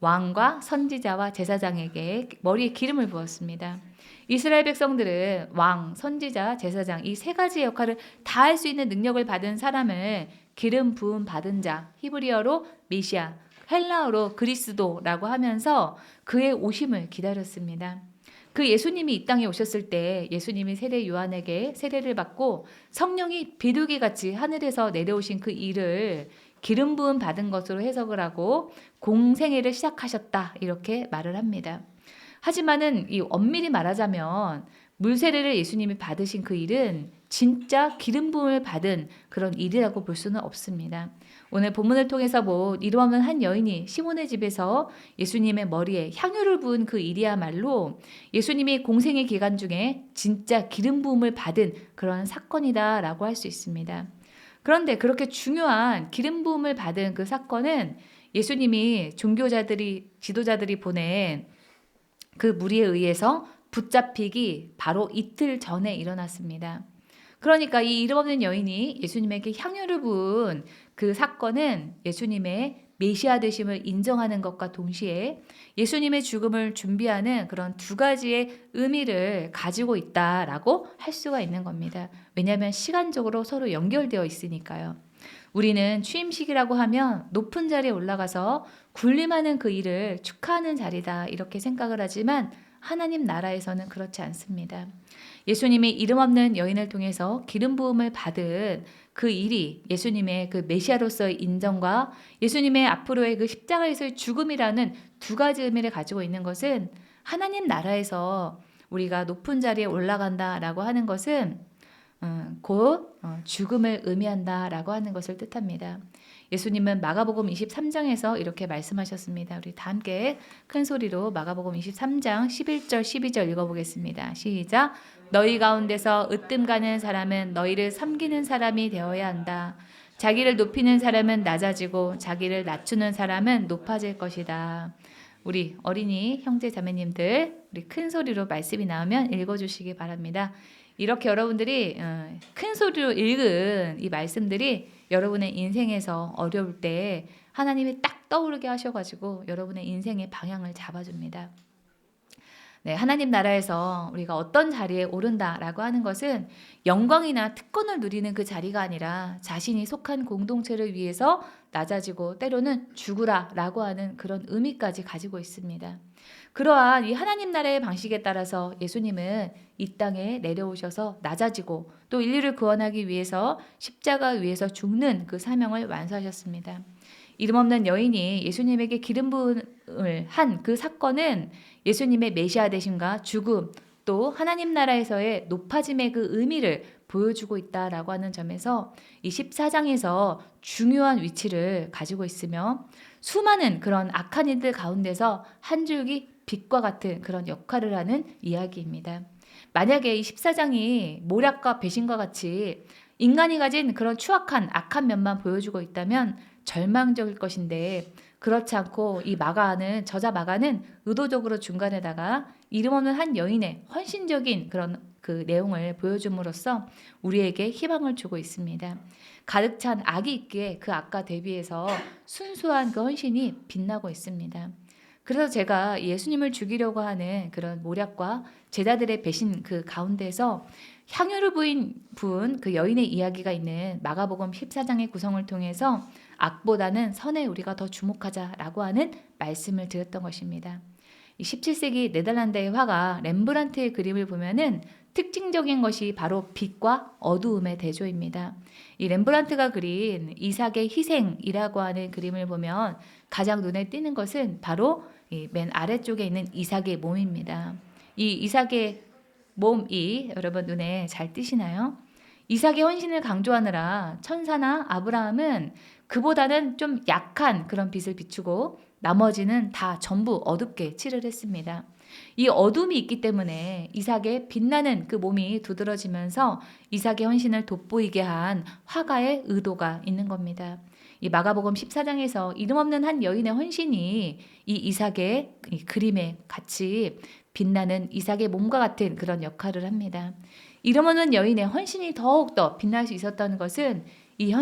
왕과 선지자와 제사장에게 머리에 기름을 부었습니다. 이스라엘 백성들은 왕, 선지자, 제사장 이 세 가지 역할을 다 할 수 있는 능력을 받은 사람을 기름 부음 받은 자, 히브리어로 메시아, 헬라어로 그리스도라고 하면서 그의 오심을 기다렸습니다. 그 예수님이 이 땅에 오셨을 때 예수님이 세례 요한에게 세례를 받고 성령이 비둘기같이 하늘에서 내려오신 그 일을 기름 부음 받은 것으로 해석을 하고 공생애를 시작하셨다 이렇게 말을 합니다. 하지만은 이 엄밀히 말하자면 물세례를 예수님이 받으신 그 일은 진짜 기름 부음을 받은 그런 일이라고 볼 수는 없습니다. 오늘 본문을 통해서 본 이름 없는 한 여인이 시몬의 집에서 예수님의 머리에 향유를 부은 그 일이야말로 예수님이 공생의 기간 중에 진짜 기름 부음을 받은 그런 사건이다라고 할 수 있습니다. 그런데 그렇게 중요한 기름 부음을 받은 그 사건은 예수님이 종교자들이 지도자들이 보낸 그 무리에 의해서 붙잡히기 바로 이틀 전에 일어났습니다. 그러니까 이 이름 없는 여인이 예수님에게 향유를 부은 그 사건은 예수님의 메시아 되심을 인정하는 것과 동시에 예수님의 죽음을 준비하는 그런 두 가지의 의미를 가지고 있다라고 할 수가 있는 겁니다. 왜냐하면 시간적으로 서로 연결되어 있으니까요. 우리는 취임식이라고 하면 높은 자리에 올라가서 군림하는 그 일을 축하하는 자리다 이렇게 생각을 하지만 하나님 나라에서는 그렇지 않습니다. 예수님이 이름 없는 여인을 통해서 기름 부음을 받은 그 일이 예수님의 그 메시아로서의 인정과 예수님의 앞으로의 그 십자가에서의 죽음이라는 두 가지 의미를 가지고 있는 것은 하나님 나라에서 우리가 높은 자리에 올라간다라고 하는 것은 곧 죽음을 의미한다라고 하는 것을 뜻합니다. 예수님은 마가복음 23장에서 이렇게 말씀하셨습니다. 우리 다 함께 큰 소리로 마가복음 23장 11절 12절 읽어보겠습니다. 시작. 너희 가운데서 으뜸 가는 사람은 너희를 섬기는 사람이 되어야 한다. 자기를 높이는 사람은 낮아지고 자기를 낮추는 사람은 높아질 것이다. 우리 어린이 형제 자매님들 우리 큰 소리로 말씀이 나오면 읽어주시기 바랍니다. 이렇게 여러분들이 큰 소리로 읽은 이 말씀들이 여러분의 인생에서 어려울 때 하나님이 딱 떠오르게 하셔가지고 여러분의 인생의 방향을 잡아줍니다. 네, 하나님 나라에서 우리가 어떤 자리에 오른다라고 하는 것은 영광이나 특권을 누리는 그 자리가 아니라 자신이 속한 공동체를 위해서 낮아지고 때로는 죽으라라고 하는 그런 의미까지 가지고 있습니다. 그러한 이 하나님 나라의 방식에 따라서 예수님은 이 땅에 내려오셔서 낮아지고 또 인류를 구원하기 위해서 십자가 위에서 죽는 그 사명을 완수하셨습니다. 이름 없는 여인이 예수님에게 기름 부음을 한 그 사건은 예수님의 메시아 되심과 죽음 또 하나님 나라에서의 높아짐의 그 의미를 보여주고 있다라고 하는 점에서 이 14장에서 중요한 위치를 가지고 있으며 수많은 그런 악한 이들 가운데서 한 줄기 빛과 같은 그런 역할을 하는 이야기입니다. 만약에 이 14장이 모략과 배신과 같이 인간이 가진 그런 추악한 악한 면만 보여주고 있다면 절망적일 것인데 그렇지 않고 이 저자 마가는 의도적으로 중간에다가 이름 없는 한 여인의 헌신적인 그런 그 내용을 보여줌으로써 우리에게 희망을 주고 있습니다. 가득 찬 악이 있기에 그 악과 대비해서 순수한 그 헌신이 빛나고 있습니다. 그래서 제가 예수님을 죽이려고 하는 그런 모략과 제자들의 배신 그 가운데서 향유를 부은 그 여인의 이야기가 있는 마가복음 14장의 구성을 통해서 악보다는 선에 우리가 더 주목하자라고 하는 말씀을 드렸던 것입니다. 이 17세기 네덜란드의 화가 렘브란트의 그림을 보면은 특징적인 것이 바로 빛과 어두움의 대조입니다. 이 렘브란트가 그린 이삭의 희생이라고 하는 그림을 보면 가장 눈에 띄는 것은 바로 이 맨 아래쪽에 있는 이삭의 몸입니다. 이 이삭의 몸이 여러분 눈에 잘 띄시나요? 이삭의 헌신을 강조하느라 천사나 아브라함은 그보다는 좀 약한 그런 빛을 비추고 나머지는 다 전부 어둡게 칠을 했습니다. 이 어둠이 있기 때문에 이삭의 빛나는 그 몸이 두드러지면서 이삭의 헌신을 돋보이게 한 화가의 의도가 있는 겁니다. 이 마가복음 14장에서 이름 없는 한 여인의 헌신이 이 이삭의 이 그림에 같이 빛나는 이삭의 몸과 같은 그런 역할을 합니다. 이름 없는 여인의 헌신이 더욱더 빛날 수 있었던 것은 이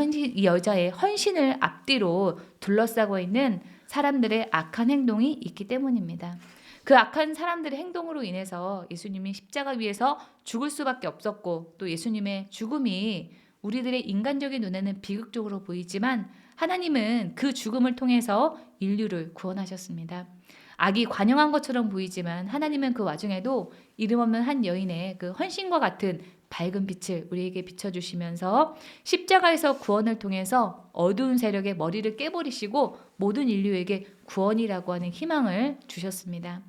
여자의 헌신을 앞뒤로 둘러싸고 있는 사람들의 악한 행동이 있기 때문입니다. 그 악한 사람들의 행동으로 인해서 예수님이 십자가 위에서 죽을 수밖에 없었고, 또 예수님의 죽음이 우리들의 인간적인 눈에는 비극적으로 보이지만 하나님은 그 죽음을 통해서 인류를 구원하셨습니다. 악이 관영한 것처럼 보이지만 하나님은 그 와중에도 이름 없는 한 여인의 그 헌신과 같은 밝은 빛을 우리에게 비춰주시면서 십자가에서 구원을 통해서 어두운 세력의 머리를 깨버리시고 모든 인류에게 구원이라고 하는 희망을 주셨습니다.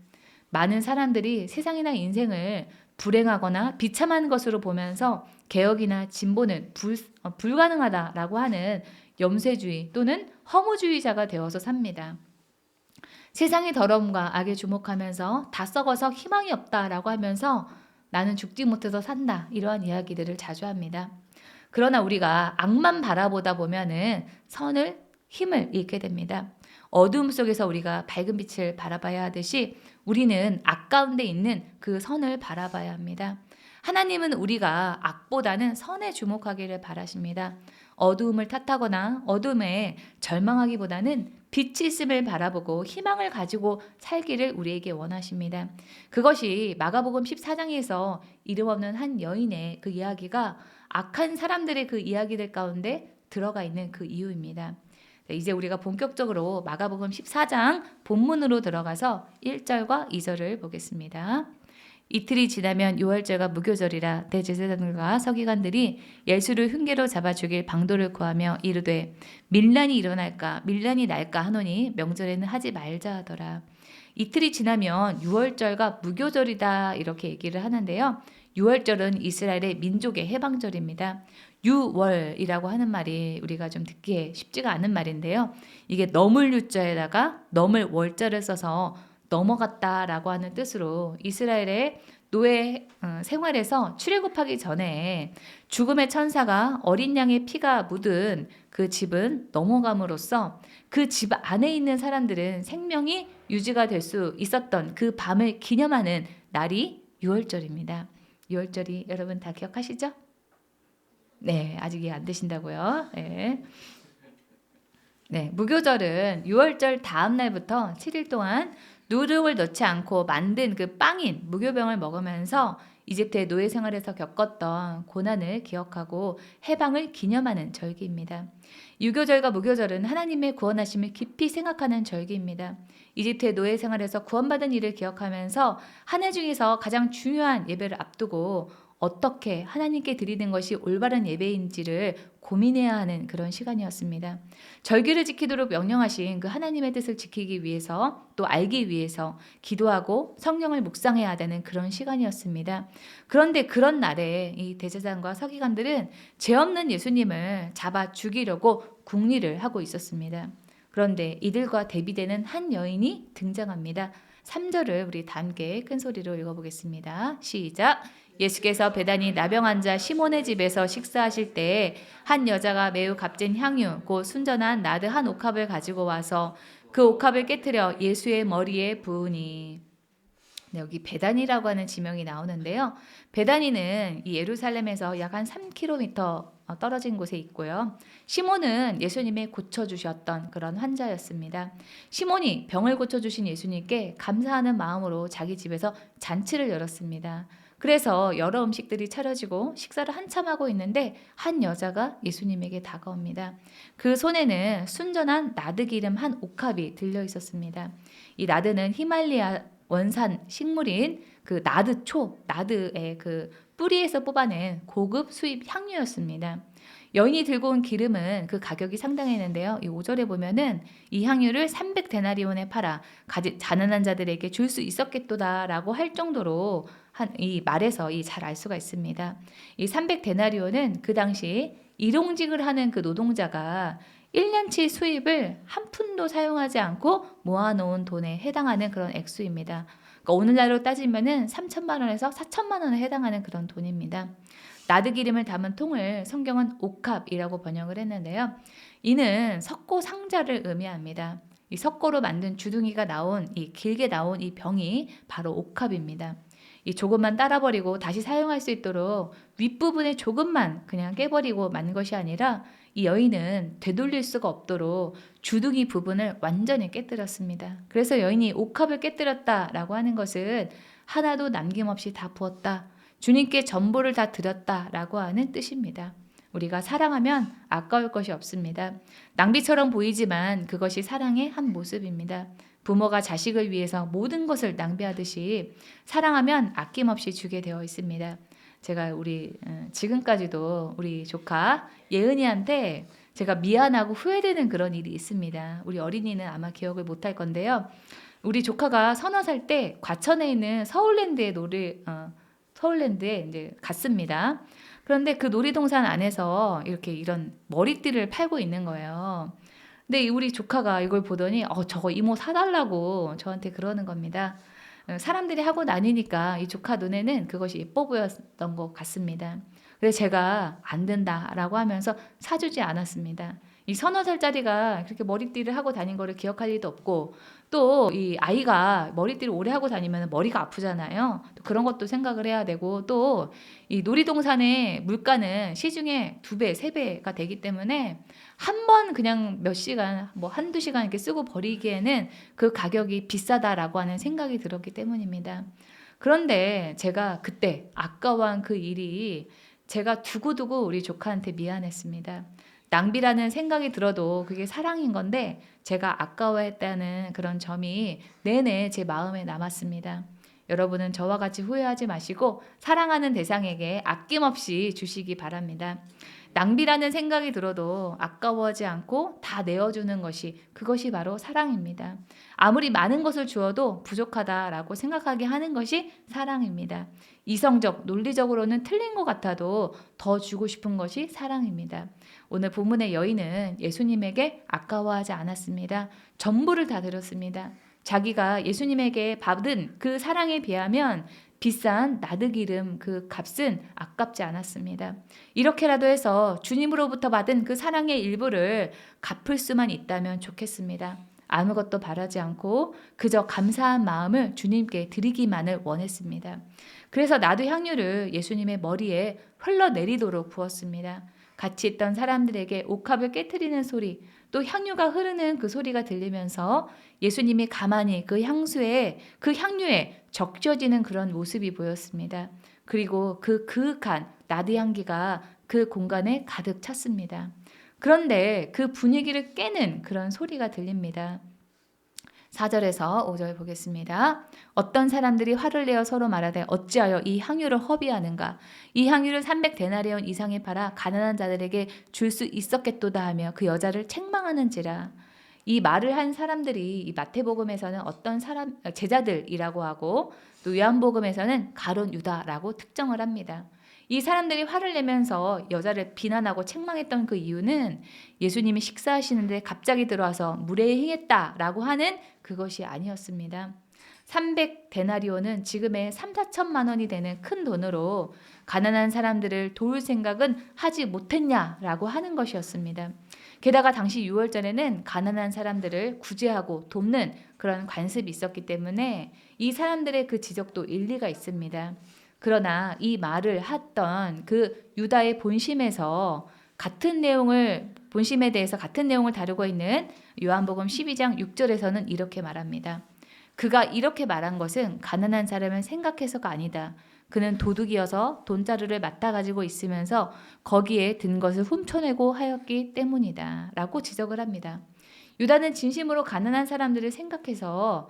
많은 사람들이 세상이나 인생을 불행하거나 비참한 것으로 보면서 개혁이나 진보는 불가능하다라고 하는 염세주의 또는 허무주의자가 되어서 삽니다. 세상의 더러움과 악에 주목하면서 다 썩어서 희망이 없다라고 하면서 나는 죽지 못해서 산다, 이러한 이야기들을 자주 합니다. 그러나 우리가 악만 바라보다 보면은 선을, 힘을 잃게 됩니다. 어두움 속에서 우리가 밝은 빛을 바라봐야 하듯이 우리는 악 가운데 있는 그 선을 바라봐야 합니다. 하나님은 우리가 악보다는 선에 주목하기를 바라십니다. 어두움을 탓하거나 어둠에 절망하기보다는 빛이 있음을 바라보고 희망을 가지고 살기를 우리에게 원하십니다. 그것이 마가복음 14장에서 이름 없는 한 여인의 그 이야기가 악한 사람들의 그 이야기들 가운데 들어가 있는 그 이유입니다. 이제 우리가 본격적으로 마가복음 14장 본문으로 들어가서 1절과 2절을 보겠습니다. 이틀이 지나면 유월절과 무교절이라 대제사장들과 서기관들이 예수를 흉계로 잡아 죽일 방도를 구하며 이르되 밀란이 일어날까 밀란이 날까 하노니 명절에는 하지 말자 하더라. 이틀이 지나면 유월절과 무교절이다, 이렇게 얘기를 하는데요. 유월절은 이스라엘의 민족의 해방절입니다. 유월이라고 하는 말이 우리가 좀 듣기에 쉽지가 않은 말인데요. 이게 넘을 유자에다가 넘을 월자를 써서 넘어갔다라고 하는 뜻으로 이스라엘의 노예 생활에서 출애굽하기 전에 죽음의 천사가 어린 양의 피가 묻은 그 집은 넘어감으로써 그 집 안에 있는 사람들은 생명이 유지가 될 수 있었던 그 밤을 기념하는 날이 유월절입니다. 유월절이 여러분 다 기억하시죠? 네, 아직 이해 안 되신다고요? 네. 네, 무교절은 유월절 다음 날부터 7일 동안 누룩을 넣지 않고 만든 그 빵인 무교병을 먹으면서 이집트의 노예 생활에서 겪었던 고난을 기억하고 해방을 기념하는 절기입니다. 유교절과 무교절은 하나님의 구원하심을 깊이 생각하는 절기입니다. 이집트의 노예 생활에서 구원받은 일을 기억하면서 한 해 중에서 가장 중요한 예배를 앞두고 어떻게 하나님께 드리는 것이 올바른 예배인지를 고민해야 하는 그런 시간이었습니다. 절기를 지키도록 명령하신 그 하나님의 뜻을 지키기 위해서, 또 알기 위해서 기도하고 성경을 묵상해야 되는 그런 시간이었습니다. 그런데 그런 날에 이 대제사장과 서기관들은 죄 없는 예수님을 잡아 죽이려고 궁리를 하고 있었습니다. 그런데 이들과 대비되는 한 여인이 등장합니다. 3절을 우리 다 함께 큰 소리로 읽어보겠습니다. 시작! 예수께서 베다니 나병 환자 시몬의 집에서 식사하실 때에 한 여자가 매우 값진 향유 곧 순전한 나드 한 옥합을 가지고 와서 그 옥합을 깨트려 예수의 머리에 부으니. 네, 여기 베다니라고 하는 지명이 나오는데요. 베다니는 이 예루살렘에서 약 한 3km 떨어진 곳에 있고요. 시몬은 예수님이 고쳐주셨던 그런 환자였습니다. 시몬이 병을 고쳐주신 예수님께 감사하는 마음으로 자기 집에서 잔치를 열었습니다. 그래서 여러 음식들이 차려지고 식사를 한참 하고 있는데 한 여자가 예수님에게 다가옵니다. 그 손에는 순전한 나드 기름 한 옥합이 들려 있었습니다. 이 나드는 히말리아 원산 식물인 그 나드초, 나드의 그 뿌리에서 뽑아낸 고급 수입 향유였습니다. 여인이 들고 온 기름은 그 가격이 상당했는데요. 이 5절에 보면은 이 향유를 300데나리온에 팔아 가난한 자들에게 줄 수 있었겠도다라고 할 정도로 이 말에서 잘 알 수가 있습니다. 이 300데나리온은 그 당시 일용직을 하는 그 노동자가 1년치 수입을 한 푼도 사용하지 않고 모아놓은 돈에 해당하는 그런 액수입니다. 그러니까 오늘날로 따지면은 3천만 원에서 4천만 원에 해당하는 그런 돈입니다. 나드기름을 담은 통을 성경은 옥합이라고 번역을 했는데요. 이는 석고 상자를 의미합니다. 이 석고로 만든 주둥이가 나온 이 길게 나온 이 병이 바로 옥합입니다. 이 조금만 따라버리고 다시 사용할 수 있도록 윗부분에 조금만 그냥 깨버리고 만 것이 아니라 이 여인은 되돌릴 수가 없도록 주둥이 부분을 완전히 깨뜨렸습니다. 그래서 여인이 옥합을 깨뜨렸다라고 하는 것은 하나도 남김없이 다 부었다. 주님께 전부를 다 드렸다라고 하는 뜻입니다. 우리가 사랑하면 아까울 것이 없습니다. 낭비처럼 보이지만 그것이 사랑의 한 모습입니다. 부모가 자식을 위해서 모든 것을 낭비하듯이 사랑하면 아낌없이 주게 되어 있습니다. 제가 지금까지도 우리 조카 예은이한테 제가 미안하고 후회되는 그런 일이 있습니다. 우리 어린이는 아마 기억을 못할 건데요. 우리 조카가 3살 때 과천에 있는 서울랜드에 이제 갔습니다. 그런데 그 놀이동산 안에서 이런 머리띠를 팔고 있는 거예요. 근데 우리 조카가 이걸 보더니 저거 이모 사달라고 저한테 그러는 겁니다. 사람들이 하고 다니니까 이 조카 눈에는 그것이 예뻐 보였던 것 같습니다. 그래서 제가 안 된다라고 하면서 사주지 않았습니다. 이 3살짜리가 그렇게 머리띠를 하고 다닌 거를 기억할 리도 없고 또 이 아이가 머리띠를 오래 하고 다니면 머리가 아프잖아요. 또 그런 것도 생각을 해야 되고 또 이 놀이동산의 물가는 시중에 2배, 3배가 되기 때문에 한 번 그냥 몇 시간, 한두 시간 이렇게 쓰고 버리기에는 그 가격이 비싸다라고 하는 생각이 들었기 때문입니다. 그런데 제가 그때 아까워한 그 일이 제가 두고두고 우리 조카한테 미안했습니다. 낭비라는 생각이 들어도 그게 사랑인 건데 제가 아까워했다는 그런 점이 내내 제 마음에 남았습니다. 여러분은 저와 같이 후회하지 마시고 사랑하는 대상에게 아낌없이 주시기 바랍니다. 낭비라는 생각이 들어도 아까워하지 않고 다 내어주는 그것이 바로 사랑입니다. 아무리 많은 것을 주어도 부족하다라고 생각하게 하는 것이 사랑입니다. 이성적, 논리적으로는 틀린 것 같아도 더 주고 싶은 것이 사랑입니다. 오늘 본문의 여인은 예수님에게 아까워하지 않았습니다. 전부를 다 드렸습니다. 자기가 예수님에게 받은 그 사랑에 비하면 비싼 나드기름 그 값은 아깝지 않았습니다. 이렇게라도 해서 주님으로부터 받은 그 사랑의 일부를 갚을 수만 있다면 좋겠습니다. 아무것도 바라지 않고 그저 감사한 마음을 주님께 드리기만을 원했습니다. 그래서 나도 향유를 예수님의 머리에 흘러내리도록 부었습니다. 같이 있던 사람들에게 옥합을 깨트리는 소리, 또 향유가 흐르는 그 소리가 들리면서 예수님이 가만히 그 향유에 적셔지는 그런 모습이 보였습니다. 그리고 그 그윽한 나드 향기가 그 공간에 가득 찼습니다. 그런데 그 분위기를 깨는 그런 소리가 들립니다. 4절에서 5절 보겠습니다. 어떤 사람들이 화를 내어 서로 말하되 어찌하여 이 향유를 허비하는가? 이 향유를 300데나리온 이상에 팔아 가난한 자들에게 줄 수 있었겠도다 하며 그 여자를 책망하는지라. 이 말을 한 사람들이 이 마태복음에서는 어떤 제자들이라고 하고 또 요한복음에서는 가룟 유다라고 특정을 합니다. 이 사람들이 화를 내면서 여자를 비난하고 책망했던 그 이유는 예수님이 식사하시는데 갑자기 들어와서 무례히 행했다라고 하는 그것이 아니었습니다. 300데나리온은 지금의 3,4천만 원이 되는 큰 돈으로 가난한 사람들을 도울 생각은 하지 못했냐라고 하는 것이었습니다. 게다가 당시 6월절에는 가난한 사람들을 구제하고 돕는 그런 관습이 있었기 때문에 이 사람들의 그 지적도 일리가 있습니다. 그러나 이 말을 했던 그 유다의 본심에 대해서 같은 내용을 다루고 있는 요한복음 12장 6절에서는 이렇게 말합니다. 그가 이렇게 말한 것은 가난한 사람을 생각해서가 아니다. 그는 도둑이어서 돈자루를 맡아 가지고 있으면서 거기에 든 것을 훔쳐내고 하였기 때문이다. 라고 지적을 합니다. 유다는 진심으로 가난한 사람들을 생각해서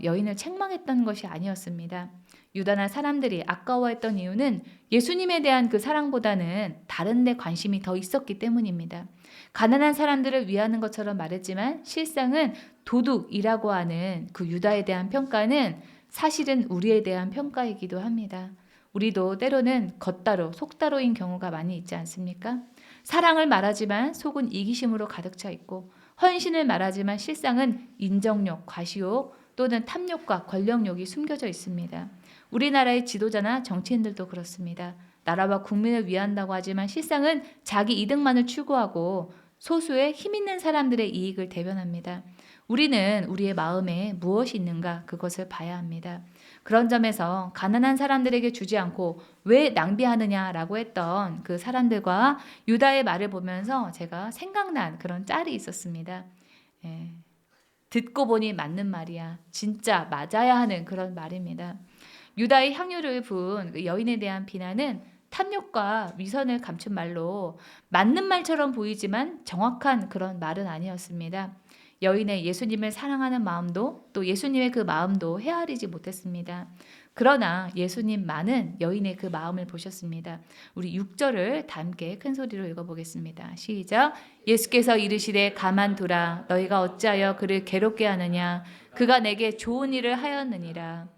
여인을 책망했던 것이 아니었습니다. 유다나 사람들이 아까워했던 이유는 예수님에 대한 그 사랑보다는 다른 데 관심이 더 있었기 때문입니다. 가난한 사람들을 위하는 것처럼 말했지만 실상은 도둑이라고 하는 그 유다에 대한 평가는 사실은 우리에 대한 평가이기도 합니다. 우리도 때로는 겉다로 속다로인 경우가 많이 있지 않습니까? 사랑을 말하지만 속은 이기심으로 가득 차 있고 헌신을 말하지만 실상은 인정욕, 과시욕 또는 탐욕과 권력욕이 숨겨져 있습니다. 우리나라의 지도자나 정치인들도 그렇습니다. 나라와 국민을 위한다고 하지만 실상은 자기 이득만을 추구하고 소수의 힘 있는 사람들의 이익을 대변합니다. 우리는 우리의 마음에 무엇이 있는가 그것을 봐야 합니다. 그런 점에서 가난한 사람들에게 주지 않고 왜 낭비하느냐라고 했던 그 사람들과 유다의 말을 보면서 제가 생각난 그런 짤이 있었습니다. 듣고 보니 맞는 말이야. 진짜 맞아야 하는 그런 말입니다. 유다의 향유를 부은 그 여인에 대한 비난은 탐욕과 위선을 감춘 말로 맞는 말처럼 보이지만 정확한 그런 말은 아니었습니다. 여인의 예수님을 사랑하는 마음도 또 예수님의 그 마음도 헤아리지 못했습니다. 그러나 예수님만은 여인의 그 마음을 보셨습니다. 우리 6절을 다 함께 큰 소리로 읽어보겠습니다. 시작. 예수께서 이르시되 가만두라. 너희가 어찌하여 그를 괴롭게 하느냐. 그가 내게 좋은 일을 하였느니라.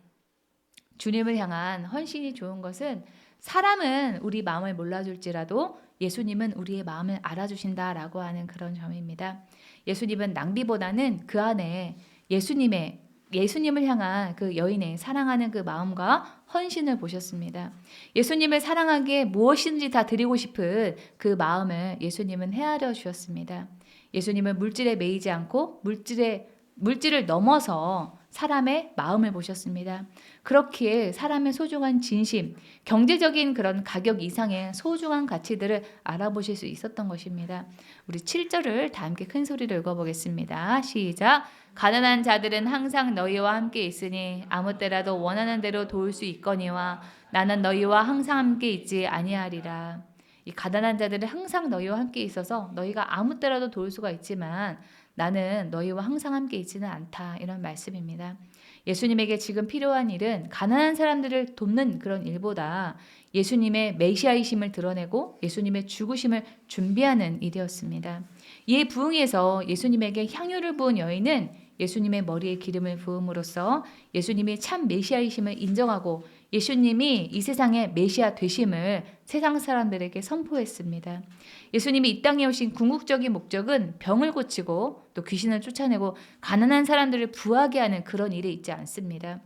주님을 향한 헌신이 좋은 것은 사람은 우리 마음을 몰라줄지라도 예수님은 우리의 마음을 알아주신다라고 하는 그런 점입니다. 예수님은 낭비보다는 그 안에 예수님을 향한 그 여인의 사랑하는 그 마음과 헌신을 보셨습니다. 예수님을 사랑하기에 무엇이든지 다 드리고 싶은 그 마음을 예수님은 헤아려 주셨습니다. 예수님은 물질에 매이지 않고 물질을 넘어서 사람의 마음을 보셨습니다. 그렇기에 사람의 소중한 진심, 경제적인 그런 가격 이상의 소중한 가치들을 알아보실 수 있었던 것입니다. 우리 7절을 다 함께 큰 소리로 읽어보겠습니다. 시작. 가난한 자들은 항상 너희와 함께 있으니 아무 때라도 원하는 대로 도울 수 있거니와 나는 너희와 항상 함께 있지 아니하리라. 이 가난한 자들은 항상 너희와 함께 있어서 너희가 아무 때라도 도울 수가 있지만 나는 너희와 항상 함께 있지는 않다. 이런 말씀입니다. 예수님에게 지금 필요한 일은 가난한 사람들을 돕는 그런 일보다 예수님의 메시아이심을 드러내고 예수님의 죽으심을 준비하는 일이었습니다. 이에 부응해서 예수님에게 향유를 부은 여인은 예수님의 머리에 기름을 부음으로써 예수님이 참 메시아이심을 인정하고 예수님이 이 세상의 메시아 되심을 세상 사람들에게 선포했습니다. 예수님이 이 땅에 오신 궁극적인 목적은 병을 고치고 또 귀신을 쫓아내고 가난한 사람들을 부하게 하는 그런 일에 있지 않습니다.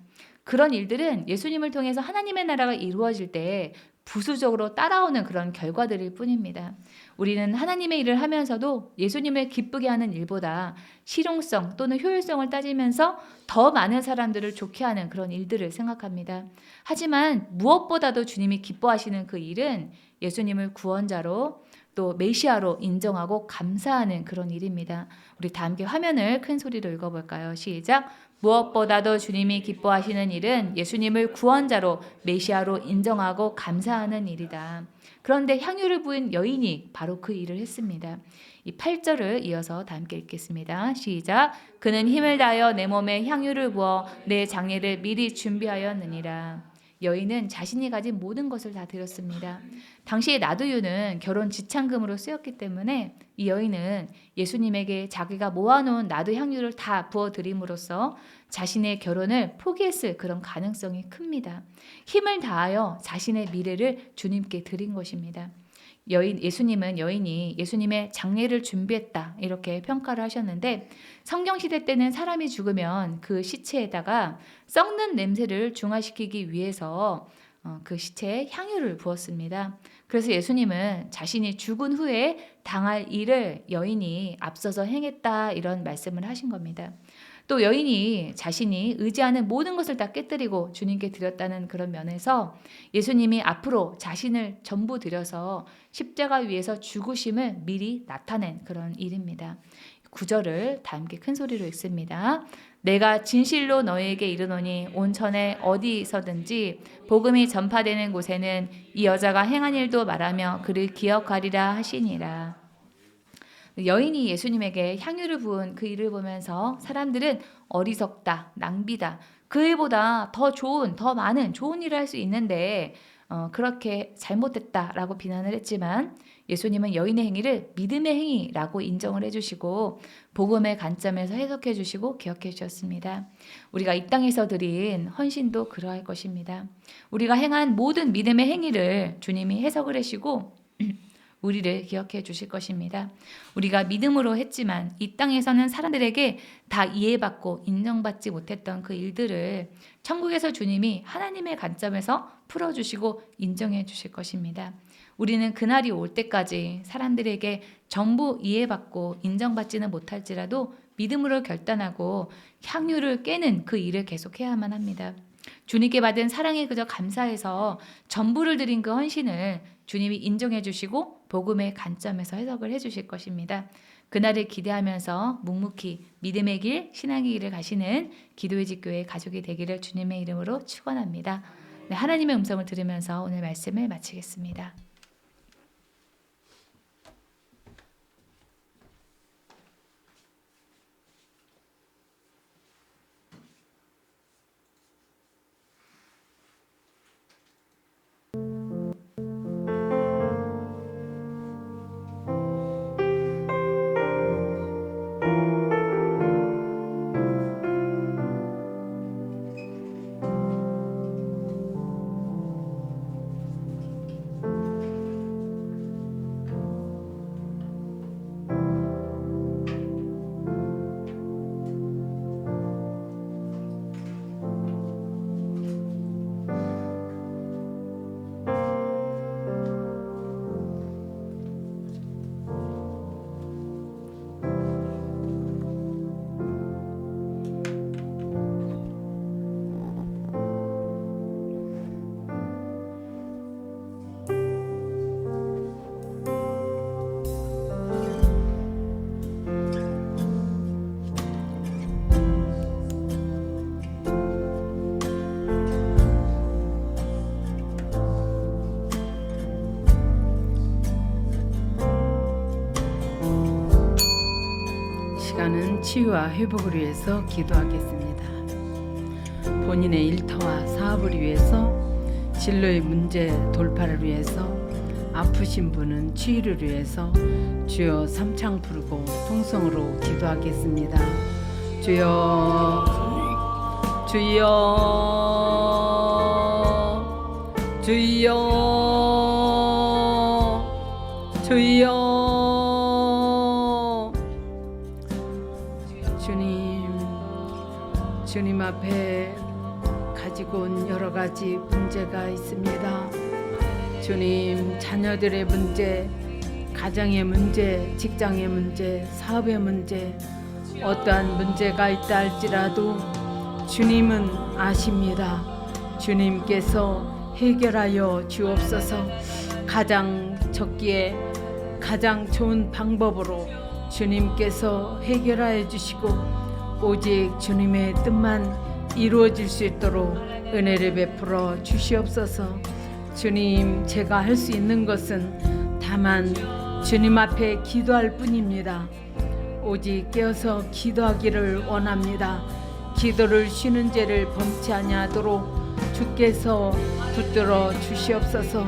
그런 일들은 예수님을 통해서 하나님의 나라가 이루어질 때 부수적으로 따라오는 그런 결과들일 뿐입니다. 우리는 하나님의 일을 하면서도 예수님을 기쁘게 하는 일보다 실용성 또는 효율성을 따지면서 더 많은 사람들을 좋게 하는 그런 일들을 생각합니다. 하지만 무엇보다도 주님이 기뻐하시는 그 일은 예수님을 구원자로 또 메시아로 인정하고 감사하는 그런 일입니다. 우리 다 함께 화면을 큰 소리로 읽어볼까요? 시작. 무엇보다도 주님이 기뻐하시는 일은 예수님을 구원자로 메시아로 인정하고 감사하는 일이다. 그런데 향유를 부은 여인이 바로 그 일을 했습니다. 이 8절을 이어서 다 함께 읽겠습니다. 시작. 그는 힘을 다하여 내 몸에 향유를 부어 내 장례를 미리 준비하였느니라. 여인은 자신이 가진 모든 것을 다 드렸습니다. 당시의 나두유는 결혼 지참금으로 쓰였기 때문에 이 여인은 예수님에게 자기가 모아놓은 나두 향유를 다 부어드림으로써 자신의 결혼을 포기했을 그런 가능성이 큽니다. 힘을 다하여 자신의 미래를 주님께 드린 것입니다. 예수님은 여인이 예수님의 장례를 준비했다 이렇게 평가를 하셨는데 성경시대 때는 사람이 죽으면 그 시체에다가 썩는 냄새를 중화시키기 위해서 그 시체에 향유를 부었습니다. 그래서 예수님은 자신이 죽은 후에 당할 일을 여인이 앞서서 행했다 이런 말씀을 하신 겁니다. 또 여인이 자신이 의지하는 모든 것을 다 깨뜨리고 주님께 드렸다는 그런 면에서 예수님이 앞으로 자신을 전부 드려서 십자가 위에서 죽으심을 미리 나타낸 그런 일입니다. 9절을 다 함께 큰 소리로 읽습니다. 내가 진실로 너희에게 이르노니 온천에 어디서든지 복음이 전파되는 곳에는 이 여자가 행한 일도 말하며 그를 기억하리라 하시니라. 여인이 예수님에게 향유를 부은 그 일을 보면서 사람들은 어리석다, 낭비다, 그 일보다 더 좋은, 더 많은 좋은 일을 할 수 있는데 그렇게 잘못했다라고 비난을 했지만 예수님은 여인의 행위를 믿음의 행위라고 인정을 해주시고 복음의 관점에서 해석해 주시고 기억해 주셨습니다. 우리가 이 땅에서 드린 헌신도 그러할 것입니다. 우리가 행한 모든 믿음의 행위를 주님이 해석을 하시고 우리를 기억해 주실 것입니다. 우리가 믿음으로 했지만 이 땅에서는 사람들에게 다 이해받고 인정받지 못했던 그 일들을 천국에서 주님이 하나님의 관점에서 풀어주시고 인정해 주실 것입니다. 우리는 그날이 올 때까지 사람들에게 전부 이해받고 인정받지는 못할지라도 믿음으로 결단하고 향유를 깨는 그 일을 계속해야만 합니다. 주님께 받은 사랑에 그저 감사해서 전부를 드린 그 헌신을 주님이 인정해 주시고 복음의 관점에서 해석을 해 주실 것입니다. 그날을 기대하면서 묵묵히 믿음의 길, 신앙의 길을 가시는 기도의 집교회 가족이 되기를 주님의 이름으로 축원합니다. 네, 하나님의 음성을 들으면서 오늘 말씀을 마치겠습니다. 시간은 치유와 회복을 위해서 기도하겠습니다. 본인의 일터와 사업을 위해서, 진로의 문제 돌파를 위해서, 아프신 분은 치유를 위해서 주여 삼창 부르고 통성으로 기도하겠습니다. 주여, 주여, 주여, 주여. 주님 앞에 가지고 온 여러 가지 문제가 있습니다. 주님, 자녀들의 문제, 가정의 문제, 직장의 문제, 사업의 문제, 어떠한 문제가 있다 할지라도 주님은 아십니다. 주님께서 해결하여 주옵소서. 가장 적기에 가장 좋은 방법으로 주님께서 해결하여 주시고 오직 주님의 뜻만 이루어질 수 있도록 은혜를 베풀어 주시옵소서. 주님, 제가 할 수 있는 것은 다만 주님 앞에 기도할 뿐입니다. 오직 깨어서 기도하기를 원합니다. 기도를 쉬는 죄를 범치 아니하도록 주께서 붙들어 주시옵소서.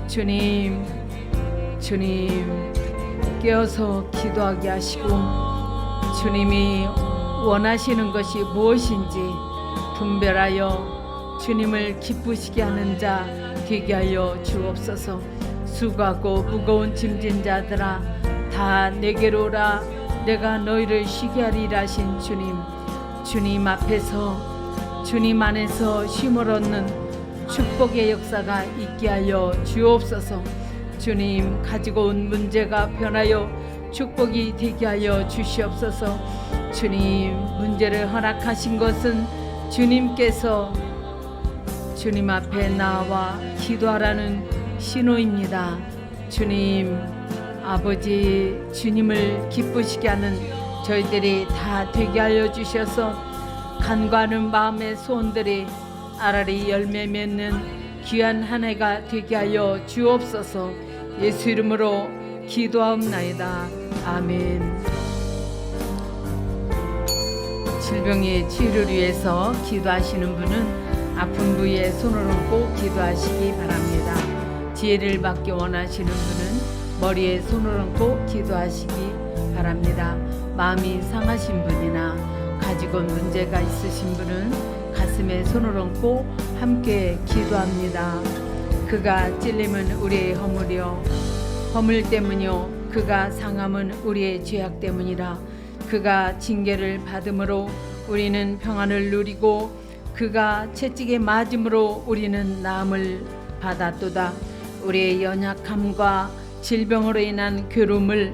주님, 깨어서 기도하게 하시고 주님이 원하시는 것이 무엇인지 분별하여 주님을 기쁘시게 하는 자 되게 하여 주옵소서. 수고하고 무거운 짐진 자들아 다 내게로 오라. 내가 너희를 쉬게 하리라 하신 주님 앞에서, 주님 안에서 쉼을 얻는 축복의 역사가 있게 하여 주옵소서. 주님, 가지고 온 문제가 변하여 축복이 되게 하여 주시옵소서. 주님, 문제를 허락하신 것은 주님께서 주님 앞에 나와 기도하라는 신호입니다. 주님, 아버지, 주님을 기쁘시게 하는 저희들이 다 되게 하여 주셔서 간과하는 마음의 소원들이 알알이 열매 맺는 귀한 한 해가 되게 하여 주옵소서. 예수 이름으로 기도하옵나이다. 아멘. 질병의 치유를 위해서 기도하시는 분은 아픈 부위에 손을 얹고 기도하시기 바랍니다. 지혜를 받기 원하시는 분은 머리에 손을 얹고 기도하시기 바랍니다. 마음이 상하신 분이나 가지고 온 문제가 있으신 분은 가슴에 손을 얹고 함께 기도합니다. 그가 찔림은 우리의 허물이요 허물 때문이요 그가 상함은 우리의 죄악 때문이라. 그가 징계를 받음으로 우리는 평안을 누리고 그가 채찍에 맞음으로 우리는 나음을 받았도다. 우리의 연약함과 질병으로 인한 괴로움을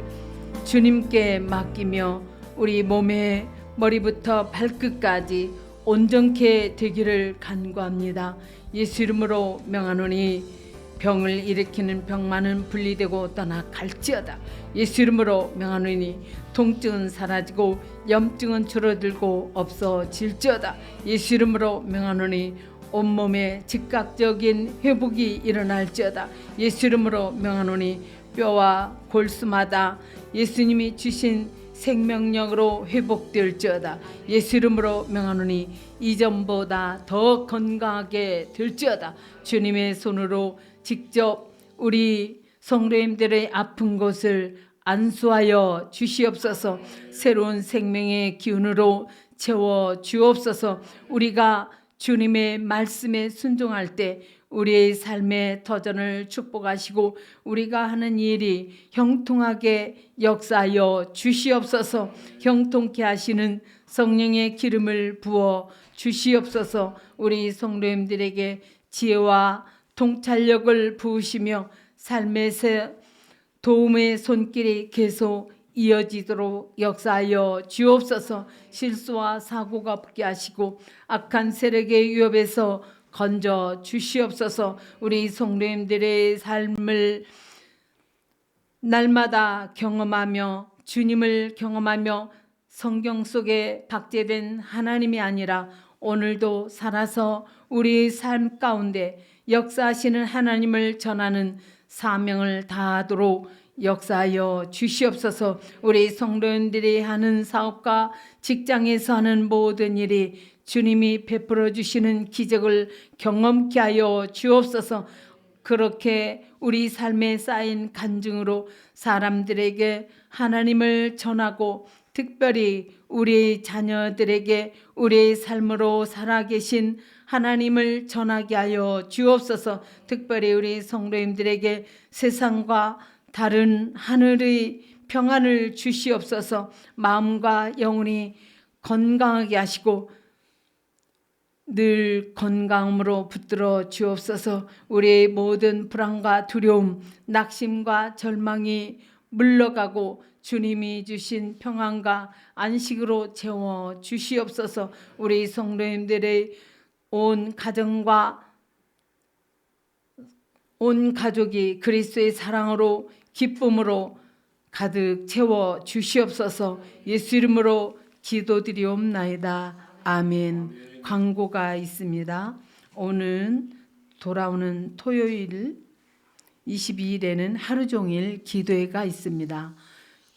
주님께 맡기며 우리 몸의 머리부터 발끝까지 온전케 되기를 간구합니다. 예수 이름으로 명하노니 병을 일으키는 병만은 분리되고 떠나 갈지어다. 예수 이름으로 명하노니 통증은 사라지고 염증은 줄어들고 없어질지어다. 예수 이름으로 명하노니 온몸에 즉각적인 회복이 일어날지어다. 예수 이름으로 명하노니 뼈와 골수마다 예수님이 주신 생명력으로 회복될지어다. 예수 이름으로 명하노니 이전보다 더 건강하게 될지어다. 주님의 손으로 직접 우리 성도님들의 아픈 곳을 안수하여 주시옵소서. 새로운 생명의 기운으로 채워 주옵소서. 우리가 주님의 말씀에 순종할 때 우리의 삶의 터전을 축복하시고 우리가 하는 일이 형통하게 역사하여 주시옵소서. 형통케 하시는 성령의 기름을 부어 주시옵소서. 우리 성도님들에게 지혜와 통찰력을 부으시며 삶에서 도움의 손길이 계속 이어지도록 역사하여 주옵소서. 실수와 사고가 없게 하시고 악한 세력의 위협에서 건져 주시옵소서. 우리 성도님들의 삶을 날마다 경험하며 주님을 경험하며 성경 속에 박제된 하나님이 아니라 오늘도 살아서 우리 삶 가운데 역사하시는 하나님을 전하는 사명을 다하도록 역사하여 주시옵소서. 우리 성도님들이 하는 사업과 직장에서 하는 모든 일이 주님이 베풀어 주시는 기적을 경험케 하여 주옵소서. 그렇게 우리 삶에 쌓인 간증으로 사람들에게 하나님을 전하고 특별히 우리 자녀들에게 우리의 삶으로 살아계신 하나님을 전하게 하여 주옵소서. 특별히 우리 성도님들에게 세상과 다른 하늘의 평안을 주시옵소서. 마음과 영혼이 건강하게 하시고 늘 건강으로 붙들어 주옵소서. 우리의 모든 불안과 두려움, 낙심과 절망이 물러가고 주님이 주신 평안과 안식으로 채워 주시옵소서. 우리 성도님들의 온 가정과 온 가족이 그리스도의 사랑으로 기쁨으로 가득 채워 주시옵소서. 예수 이름으로 기도드리옵나이다. 아멘. 광고가 있습니다. 오늘 돌아오는 토요일 22일에는 하루 종일 기도회가 있습니다.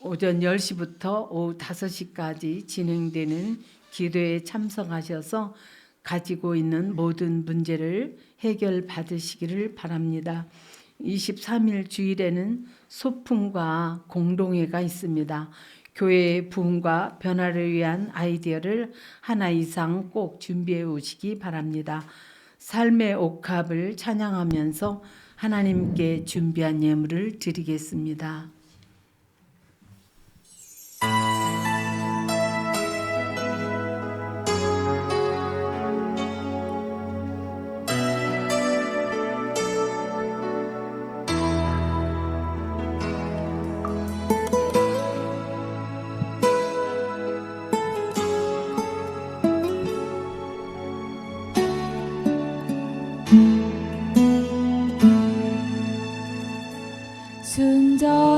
오전 10시부터 오후 5시까지 진행되는 기도회에 참석하셔서 가지고 있는 모든 문제를 해결받으시기를 바랍니다. 23일 주일에는 소풍과 공동회가 있습니다. 교회의 부흥과 변화를 위한 아이디어를 하나 이상 꼭 준비해 오시기 바랍니다. 삶의 옥합을 찬양하면서 하나님께 준비한 예물을 드리겠습니다.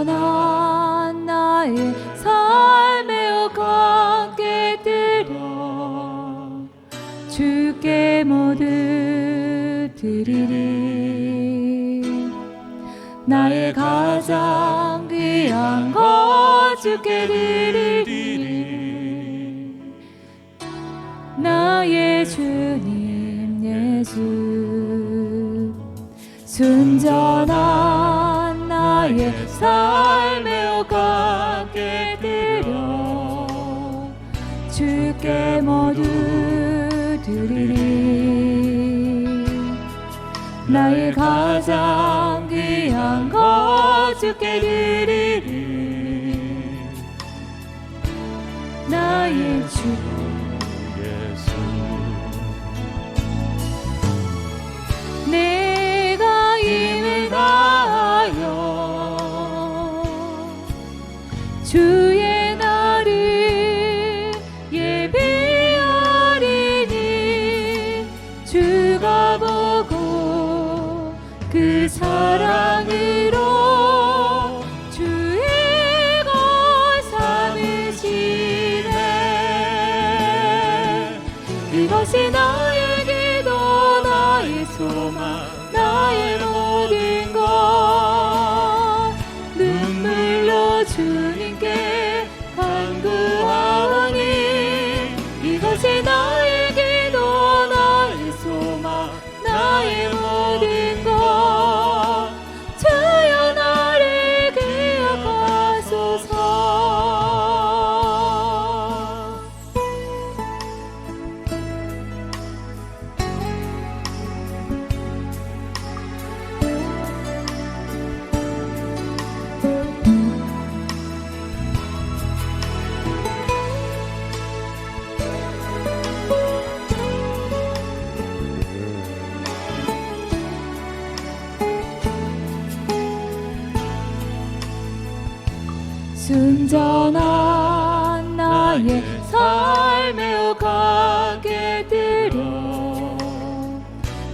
순전한 나의 삶의 옥함께 드려 주께 모두 드리리. 나의 가장 귀한 것 주께 드리리. 나의 주님 예수. 순전한 나의 삶의 옥함께 드려 주께 모두 드리리. 나의 가장 귀한 것 주께 드리리 나의 주 예수 내가 힘을 다하여 주의 날을 예비하리니 주가 보고 그 사랑으로 주의 것 삼으시네 이것이 나의 기도 나의 소망 나의 모든 것 눈물로 주님께 간구하오니 이것이 나의 기도 나의 소망 나의 모든 것 주여 나를 기억하소서 순전한 나의 삶의 오가게 드려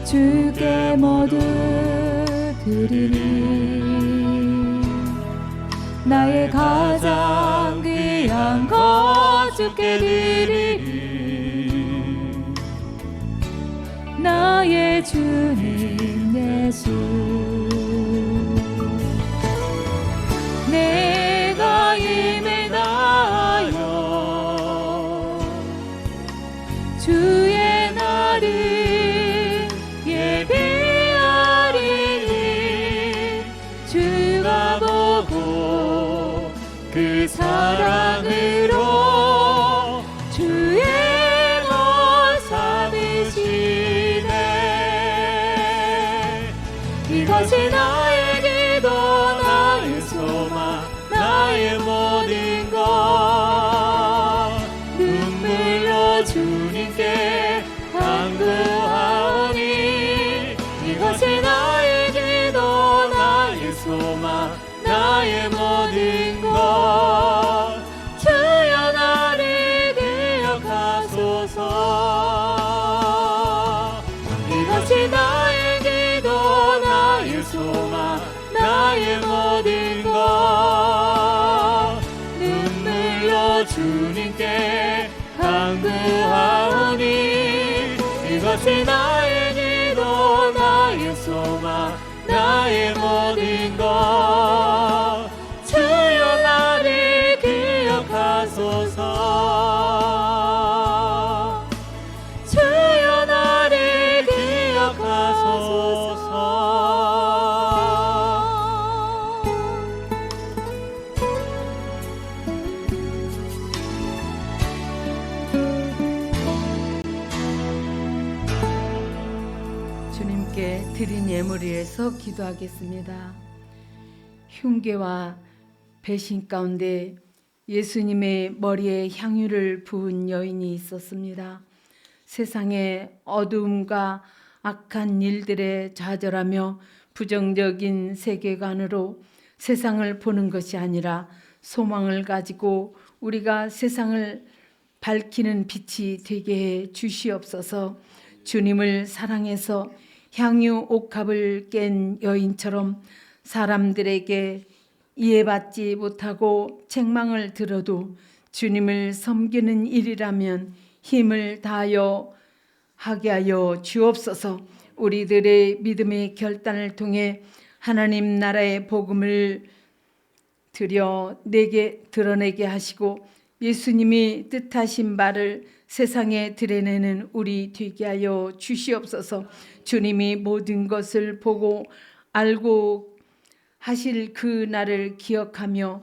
주께 모두 드리리 나의 가장 귀한 것 주께 드리리 나의 주님 예수 내가 힘을 다하여 주의 날을 예비하리니 주가 보고 그 사랑으로 주의 것 삼으시네 이것이 나의 기도 나의 소망 나의 모든 것 눈물로 주님께 간구하오니 이것이 나의 기도 나의 소망 나의 모든 것 주여 나를 기억하소서 이것이 나의 기도 나의 소망 나의 모든 것 눈물로 주님께 간구하오니 이것이 나의 기도 나의 소망 나의 모든 것 주여 나를 기억하소서 주여 나를 기억하소서 주님께 드린 예물 위해서 기도하겠습니다. 흉계와 배신 가운데 예수님의 머리에 향유를 부은 여인이 있었습니다. 세상의 어두움과 악한 일들에 좌절하며 부정적인 세계관으로 세상을 보는 것이 아니라 소망을 가지고 우리가 세상을 밝히는 빛이 되게 해 주시옵소서. 주님을 사랑해서 향유 옥합을 깬 여인처럼 사람들에게 이해받지 못하고 책망을 들어도 주님을 섬기는 일이라면 힘을 다하여 하게 하여 주옵소서. 우리들의 믿음의 결단을 통해 하나님 나라의 복음을 드러내게 하시고 예수님이 뜻하신 바를 세상에 드러내는 우리 되게 하여 주시옵소서. 주님이 모든 것을 보고 알고 하실 그 날을 기억하며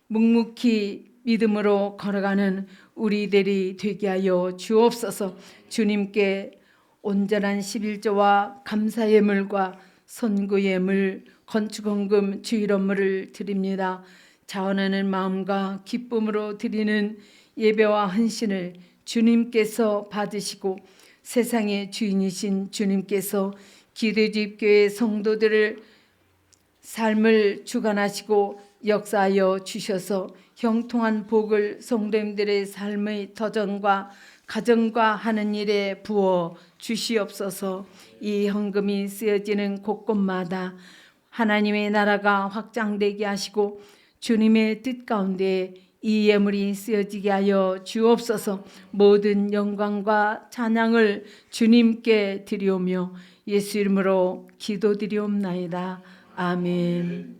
묵묵히 믿음으로 걸어가는 우리들이 되게 하여 주옵소서. 주님께 온전한 11조와 감사 예물과 선구예물, 건축헌금, 주일업무를 드립니다. 자원하는 마음과 기쁨으로 드리는 예배와 헌신을 주님께서 받으시고 세상의 주인이신 주님께서 기도집교회 성도들을 삶을 주관하시고 역사하여 주셔서 형통한 복을 성도님들의 삶의 터전과 가정과 하는 일에 부어 주시옵소서. 이 헌금이 쓰여지는 곳곳마다 하나님의 나라가 확장되게 하시고 주님의 뜻 가운데 이 예물이 쓰여지게 하여 주옵소서. 모든 영광과 찬양을 주님께 드리오며 예수 이름으로 기도드리옵나이다. 아멘.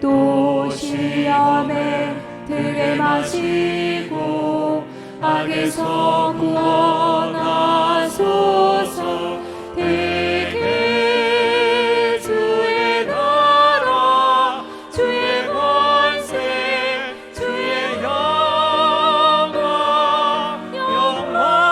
또 시험에 들게 마시고 악에서 구원하소서. 대개 주의 나라 주의 권세 주의 영광 영원히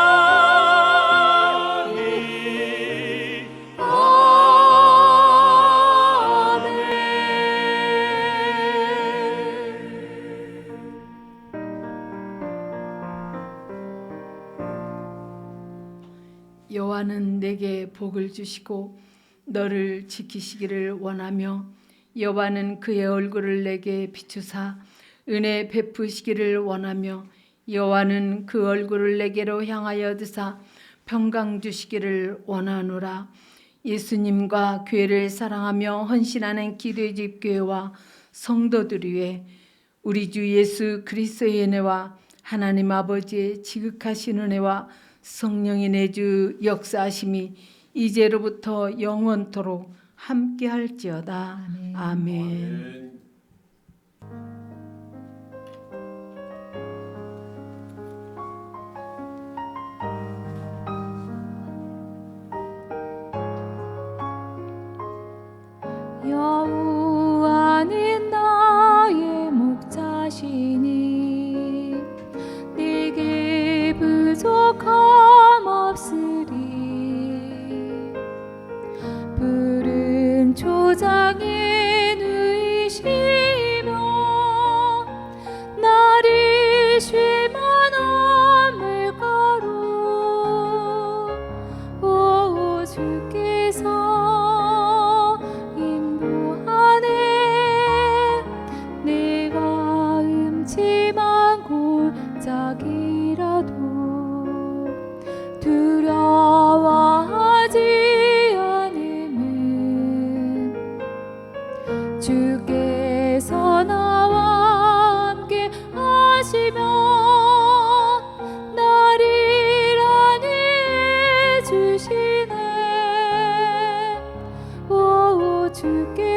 여호와는 내게 복을 주시고 너를 지키시기를 원하며 여호와는 그의 얼굴을 내게 비추사 은혜 베푸시기를 원하며 여호와는 그 얼굴을 내게로 향하여 드사 평강 주시기를 원하노라. 예수님과 교회를 사랑하며 헌신하는 기도의 집 교회와 성도들 위해 우리 주 예수 그리스도의 은혜와 하나님 아버지의 지극하신 은혜와 성령의 내주 역사하심이 이제로부터 영원토록 함께할지어다. 아멘. 아멘. 여호와는 나의 목자시니 내게 부족함 없으리. 푸른 초장에 누이시며 나를 쉴 만한 물가로 오 주께서 인도하네. 내가 음침한 골짜기라도 두려워하지 않음은 주께서 나와 함께 하시며 나를 안위해 주시네. 오 주께서